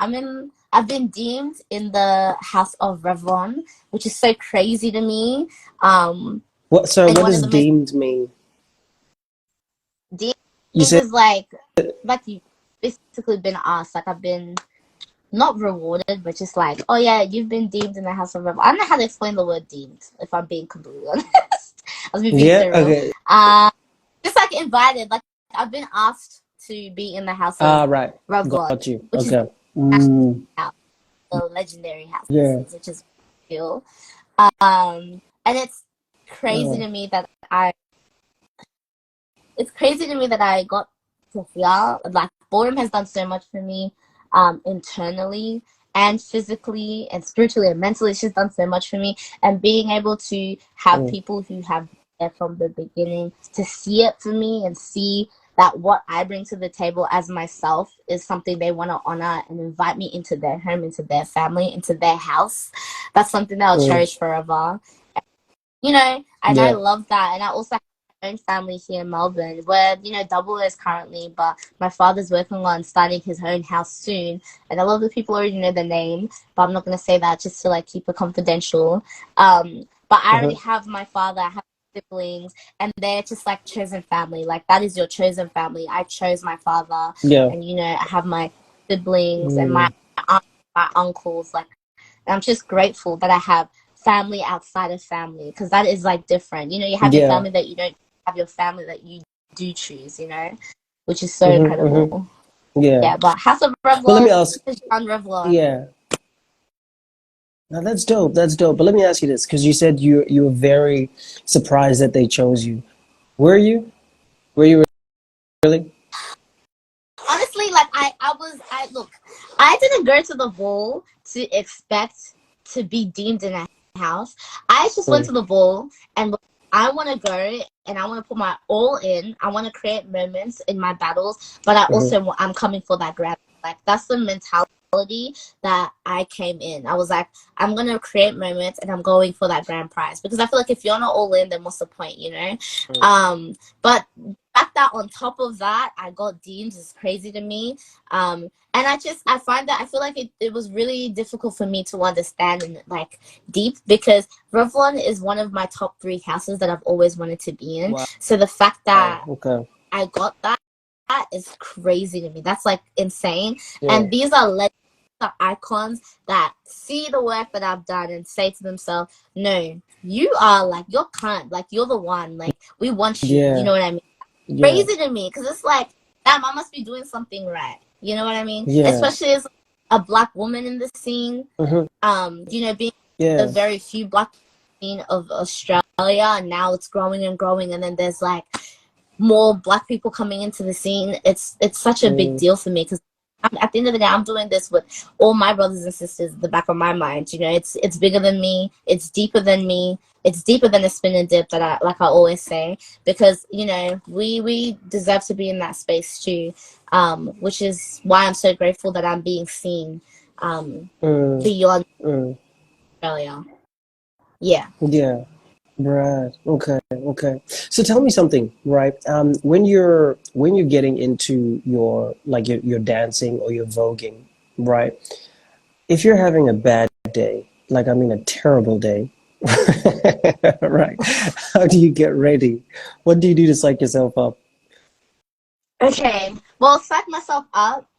I've been deemed in the House of Revlon, which is so crazy to me. What does deemed mean? Deemed is like you've basically been asked. Like I've been not rewarded, but just like, oh yeah, you've been deemed in the House of Revlon. I don't know how to explain the word deemed, if I'm being completely honest. I was being so real. Okay. Just like invited. Like I've been asked to be in the House of Revlon. Got you. Which okay. is the legendary houses, which is cool. And it's crazy to me that I got to here. Like ballroom has done so much for me, internally and physically and spiritually and mentally. It's just done so much for me, and being able to have people who have been there from the beginning to see it for me and see that what I bring to the table as myself is something they want to honor and invite me into their home, into their family, into their house. That's something that I'll cherish forever. You know, and I love that. And I also have my own family here in Melbourne, where, you know, Double is currently, but my father's working on starting his own house soon. And a lot of the people already know the name, but I'm not going to say that just to like keep it confidential. But I already have my father, I have siblings, and they're just like chosen family. Like that is your chosen family. I chose my father, and you know, I have my siblings and my aunts, my uncles. Like, and I'm just grateful that I have family outside of family, because that is like different. You know, you have your family that you don't have, your family that you do choose. You know, which is so incredible. Yeah, but House of Revlon. Well, let me ask. Revlon. Yeah. Now that's dope. That's dope. But let me ask you this, because you said you were very surprised that they chose you. Were you? Were you really? Honestly, like I didn't go to the ball to expect to be deemed in a house. I just went to the ball, and I want to go and I want to put my all in. I want to create moments in my battles, but I also I'm coming for that grab. Like that's the mentality that I came in. I was like, I'm gonna create moments and I'm going for that grand prize, because I feel like if you're not all in, then what's the point, you know? But fact that on top of that I got deemed is crazy to me. And I find that I feel like it was really difficult for me to understand and like deep, because Revlon is one of my top 3 houses that I've always wanted to be in. Wow. So the fact that I got that is crazy to me. That's like insane. And these are icons that see the work that I've done and say to themselves, no, you are like, you're cunt, like you're the one, like we want you, you know what I mean? Crazy to me, because it's like, damn, I must be doing something right, you know what I mean? Especially as a Black woman in the scene, you know, being the very few Black scene of Australia, and now it's growing and growing, and then there's like more Black people coming into the scene. It's such a big deal for me, because at the end of the day, I'm doing this with all my brothers and sisters in the back of my mind. You know, it's bigger than me. It's deeper than me. It's deeper than a spin and dip, that I always say, because, you know, we deserve to be in that space too, which is why I'm so grateful that I'm being seen beyond Australia. Yeah. Right. Okay. So tell me something, right? When you're getting into your your dancing or your voguing, right? If you're having a bad day, like I mean a terrible day, right? How do you get ready? What do you do to psych yourself up? Okay. Well, psych myself up,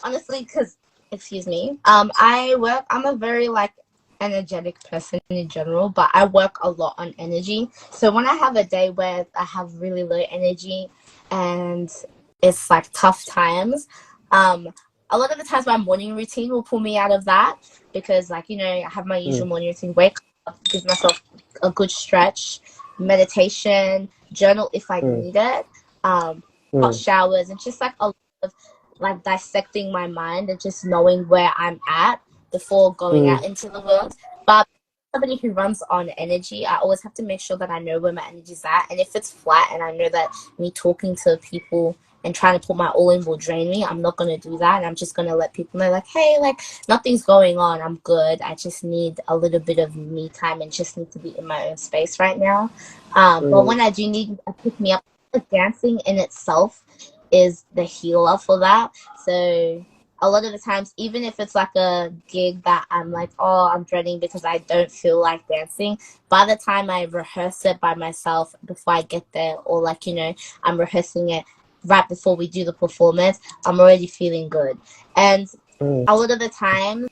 honestly, because, excuse me, I'm a very like energetic person in general, but I work a lot on energy. So when I have a day where I have really low energy and it's like tough times, a lot of the times my morning routine will pull me out of that, because, like, you know, I have my usual morning routine: wake up, give myself a good stretch, meditation, journal if I need it, hot showers, and just like a lot of like dissecting my mind and just knowing where I'm at before going out into the world. But somebody who runs on energy, I always have to make sure that I know where my energy's at. And if it's flat and I know that me talking to people and trying to put my all in will drain me, I'm not going to do that. And I'm just going to let people know, like, hey, like, nothing's going on. I'm good. I just need a little bit of me time and just need to be in my own space right now. But when I do need a pick me up, dancing in itself is the healer for that. So a lot of the times, even if it's like a gig that I'm like, oh, I'm dreading because I don't feel like dancing, by the time I rehearse it by myself before I get there, or like, you know, I'm rehearsing it right before we do the performance, I'm already feeling good. And a lot of the time,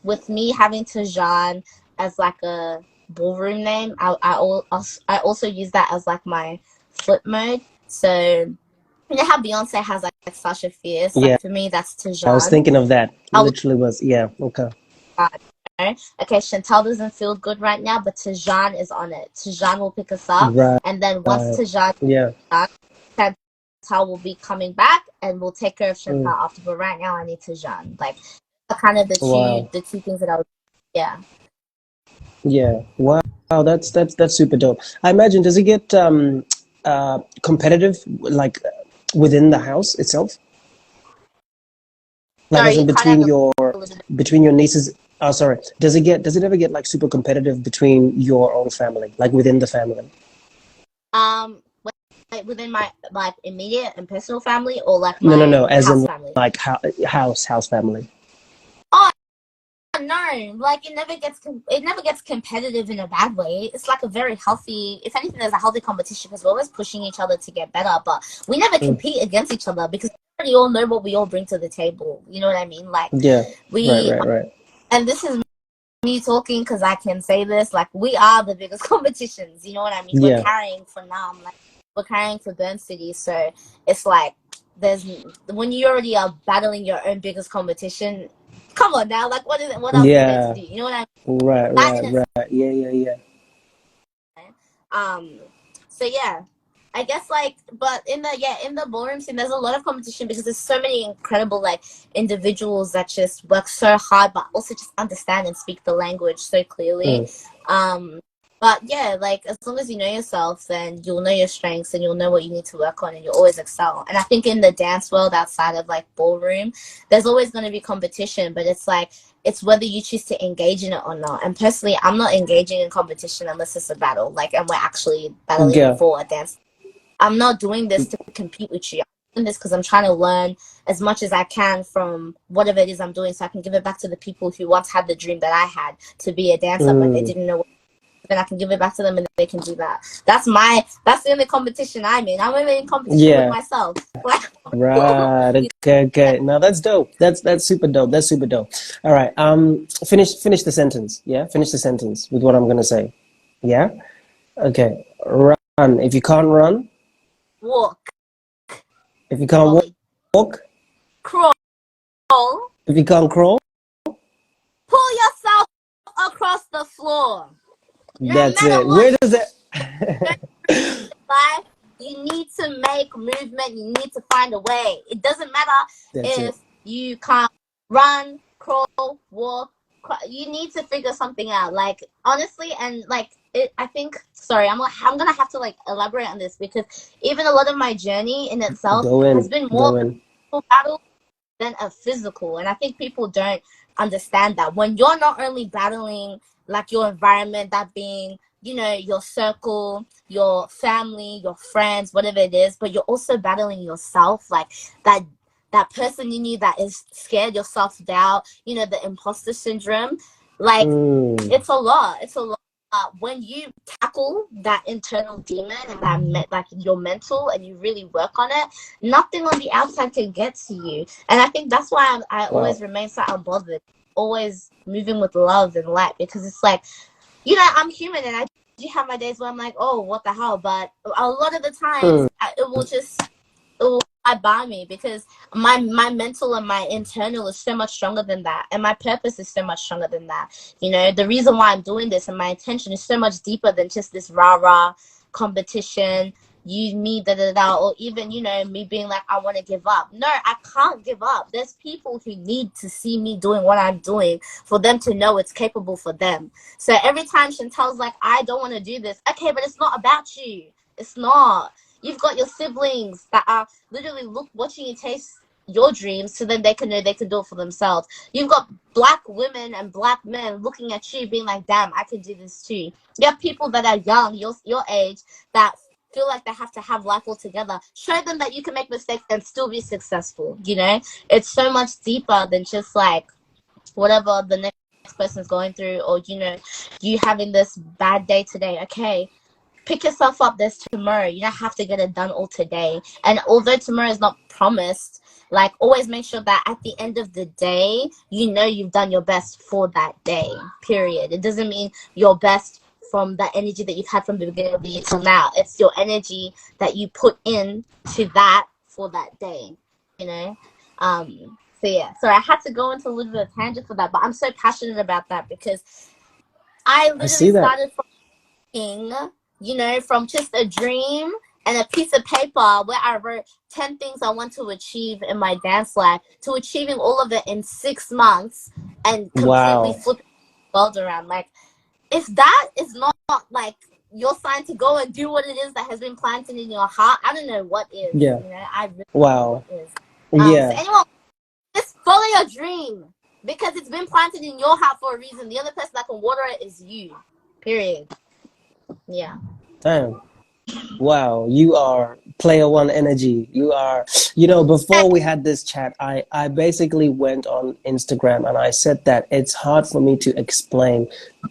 with me having Tajan as like a ballroom name, I also use that as like my flip mode. So you know how Beyonce has like Sasha Fierce? Like for me, that's Tajan. I was thinking of that. Literally was, okay. Okay, Chantal doesn't feel good right now, but Tajan is on it. Tajan will pick us up, and then once Tajan, Chantal will be coming back, and we'll take care of Chantal after. But right now, I need Tajan. Like, kind of the two things that I would. Yeah. Wow. That's super dope. I imagine, does it get competitive, like within the house itself? Like, as in between your nieces. Oh, sorry. Does it ever get like super competitive between your own family, like within the family? Like within my like immediate and personal family, or like No, as house in family? like house family. Oh no, like it never gets competitive in a bad way. It's like a very healthy, if anything, there's a healthy competition, because we're always pushing each other to get better, but we never compete against each other, because we all know what we all bring to the table. You know what I mean? Like, right. And this is me talking because I can say this, like, we are the biggest competitions, you know what I mean? We're carrying for NAM, like we're carrying for Burn City, so it's like when you already are battling your own biggest competition, come on now, like what else is there to do, you know what I mean? Right. Yeah. So yeah, I guess, like, but in the ballroom scene, there's a lot of competition, because there's so many incredible like individuals that just work so hard, but also just understand and speak the language so clearly. But yeah, like as long as you know yourself, then you'll know your strengths and you'll know what you need to work on and you'll always excel. And I think in the dance world outside of like ballroom, there's always going to be competition, but it's like it's whether you choose to engage in it or not. And personally, I'm not engaging in competition unless it's a battle, like and we're actually battling Yeah. for a dance. I'm not doing this to compete with you. I'm doing this because I'm trying to learn as much as I can from whatever it is I'm doing so I can give it back to the people who once had the dream that I had to be a dancer, but they Mm. didn't know, then I can give it back to them and they can do that. That's the only competition I'm in. I'm only in competition with Yeah. myself. Right. Okay. Yeah. Okay. Now that's dope. That's super dope. That's super dope. All right. Finish the sentence. Yeah. Finish the sentence with what I'm gonna say. Yeah. Okay. Run. If you can't run, Walk, if you can't Ollie. walk, Crawl. if you can't crawl, Pull yourself across the floor. No that's matter it. what Where does you're that? in life, you need to make movement. You need to find a way. It doesn't matter That's it. if you can't run, crawl, walk. You need to figure something out. Like honestly, and like it, I think. Sorry, I'm gonna have to like elaborate on this because even a lot of my journey in itself Go has in. been more Go in. mental battle than a physical. And I think people don't understand that when you're not only battling like your environment, that being, you know, your circle, your family, your friends, whatever it is, but you're also battling yourself, like that person in you that is scared, your self-doubt, you know, the imposter syndrome. Like Mm. it's a lot. It's a lot. When you tackle that internal demon and like your mental and you really work on it, nothing on the outside can get to you. And I think that's why I Wow. always remain so unbothered, always moving with love and light, because it's like, you know, I'm human and I do have my days where I'm like, oh, what the hell? But a lot of the times, Mm. it will fly by me because my mental and my internal is so much stronger than that, and my purpose is so much stronger than that. You know, the reason why I'm doing this and my intention is so much deeper than just this rah rah competition. You, me, da da da, or even, you know, me being like, I want to give up. No, I can't give up. There's people who need to see me doing what I'm doing for them to know it's capable for them. So every time Chantel's like, I don't want to do this, okay, but it's not about you. It's not. You've got your siblings that are literally watching you taste your dreams so then they can know they can do it for themselves. You've got black women and black men looking at you being like, damn, I can do this too. You have people that are young, your age, that feel like they have to have life all together. Show them that you can make mistakes and still be successful. You know, it's so much deeper than just like whatever the next person's going through, or you know, you having this bad day today. Okay, pick yourself up. There's tomorrow. You don't have to get it done all today. And although tomorrow is not promised, like always make sure that at the end of the day, you know you've done your best for that day. Period. It doesn't mean your best from that energy that you've had from the beginning of the year till now. It's your energy that you put in to that for that day. You know. So yeah. So I had to go into a little bit of tangent for that, but I'm so passionate about that because I I literally see that. started from you know, from just a dream and a piece of paper where I wrote 10 things I want to achieve in my dance life to achieving all of it in 6 months and completely Wow. flipping the world around. Like, if that is not like your sign to go and do what it is that has been planted in your heart, I don't know what is. Yeah. You know, I really don't know Wow. what is. So Yeah. anyone, just follow your dream because it's been planted in your heart for a reason. The only person that can water it is you. Period. Yeah. Damn. Wow, you are player one energy. You are, you know, before we had this chat, I basically went on Instagram and I said that it's hard for me to explain.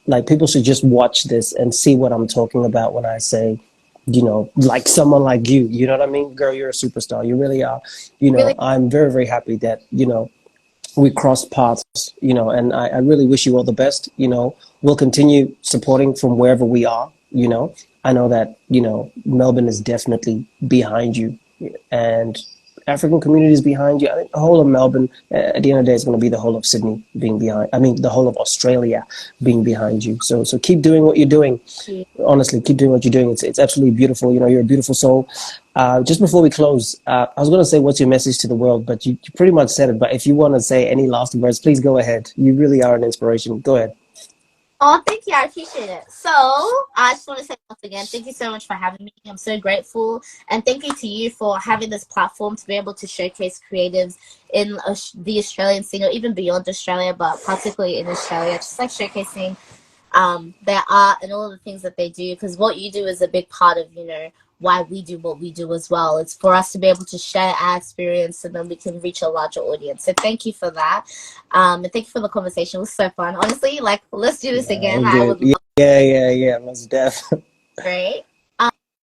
Like, people should just watch this and see what I'm talking about when I say, you know, like someone like you know what I mean? Girl, you're a superstar. You really are. You know, Really. I'm very, very happy that, you know, we crossed paths, you know, and I really wish you all the best. You know, we'll continue supporting from wherever we are, you know. I know that, you know, Melbourne is definitely behind you and African communities behind you. I think the whole of Melbourne, at the end of the day, is going to be the whole of Sydney being behind. I mean, the whole of Australia being behind you. So keep doing what you're doing. Honestly, keep doing what you're doing. It's absolutely beautiful. You know, you're a beautiful soul. Just before we close, I was going to say, what's your message to the world? But you pretty much said it. But if you want to say any last words, please go ahead. You really are an inspiration. Go ahead. Oh, thank you. I appreciate it. So, I just want to say once again, thank you so much for having me. I'm so grateful. And thank you to you for having this platform to be able to showcase creatives in the Australian scene, or even beyond Australia, but particularly in Australia. Just like showcasing their art and all of the things that they do, because what you do is a big part of, you know, why we do what we do as well. It's for us to be able to share our experience, and then we can reach a larger audience. So thank you for that. And thank you for the conversation. It was so fun. Honestly, like, let's do this again. I Good. would love Yeah. Most definitely. it. Great.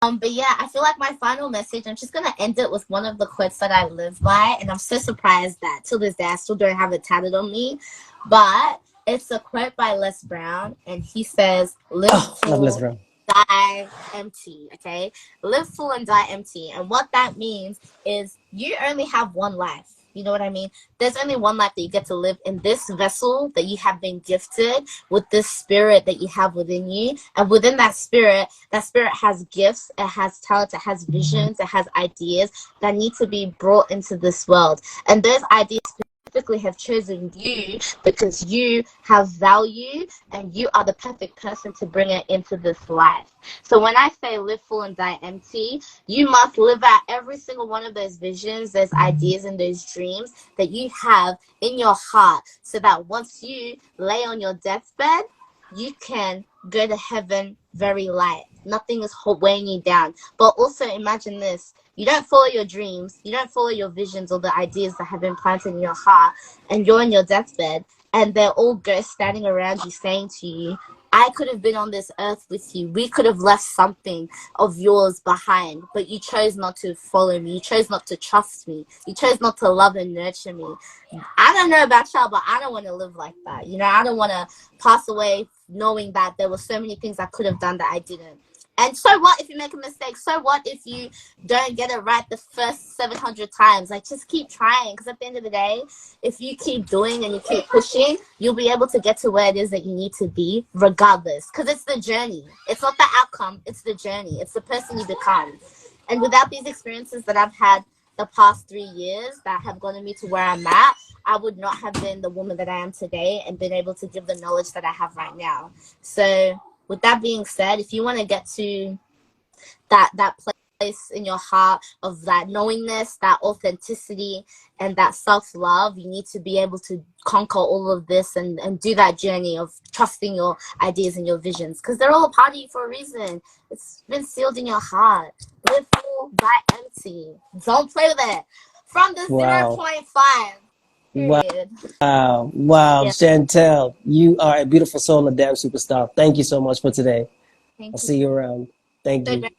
But yeah, I feel like my final message, I'm just gonna end it with one of the quotes that I live by, and I'm so surprised that till this day I still don't have it tatted on me. But it's a quote by Les Brown, and he says, "Live Oh, love Les full, Brown. die empty." Okay, live full and die empty, and what that means is you only have one life. You know what I mean? There's only one life that you get to live in this vessel that you have been gifted with, this spirit that you have within you, and within that spirit has gifts, it has talent, it has visions, it has ideas that need to be brought into this world. And those ideas specifically have chosen you because you have value and you are the perfect person to bring it into this life. So when I say live full and die empty, you must live out every single one of those visions, those ideas, and those dreams that you have in your heart, so that once you lay on your deathbed, you can go to heaven very light. Nothing is weighing you down. But also imagine this. You don't follow your dreams, you don't follow your visions or the ideas that have been planted in your heart, and you're on your deathbed, and they're all ghosts standing around you saying to you, I could have been on this earth with you. We could have left something of yours behind, but you chose not to follow me. You chose not to trust me. You chose not to love and nurture me. I don't know about y'all, but I don't want to live like that. You know, I don't want to pass away knowing that there were so many things I could have done that I didn't. And so what if you make a mistake? So what if you don't get it right the first 700 times? Like, just keep trying, because at the end of the day, if you keep doing and you keep pushing, you'll be able to get to where it is that you need to be regardless, because it's the journey. It's not the outcome, it's the journey. It's the person you become. And without these experiences that I've had the past 3 years that have gotten me to where I'm at, I would not have been the woman that I am today and been able to give the knowledge that I have right now. So with that being said, if you want to get to that place in your heart of that knowingness, that authenticity, and that self-love, you need to be able to conquer all of this, and do that journey of trusting your ideas and your visions, because they're all a part of you for a reason. It's been sealed in your heart. Live full, die empty. Don't play with it. From the zero Wow. point 0.5 Wow. period. Wow. Yeah, Chantal, you are a beautiful soul, a damn superstar. Thank you so much for today. thank I'll you. see you around. Thank So you. great.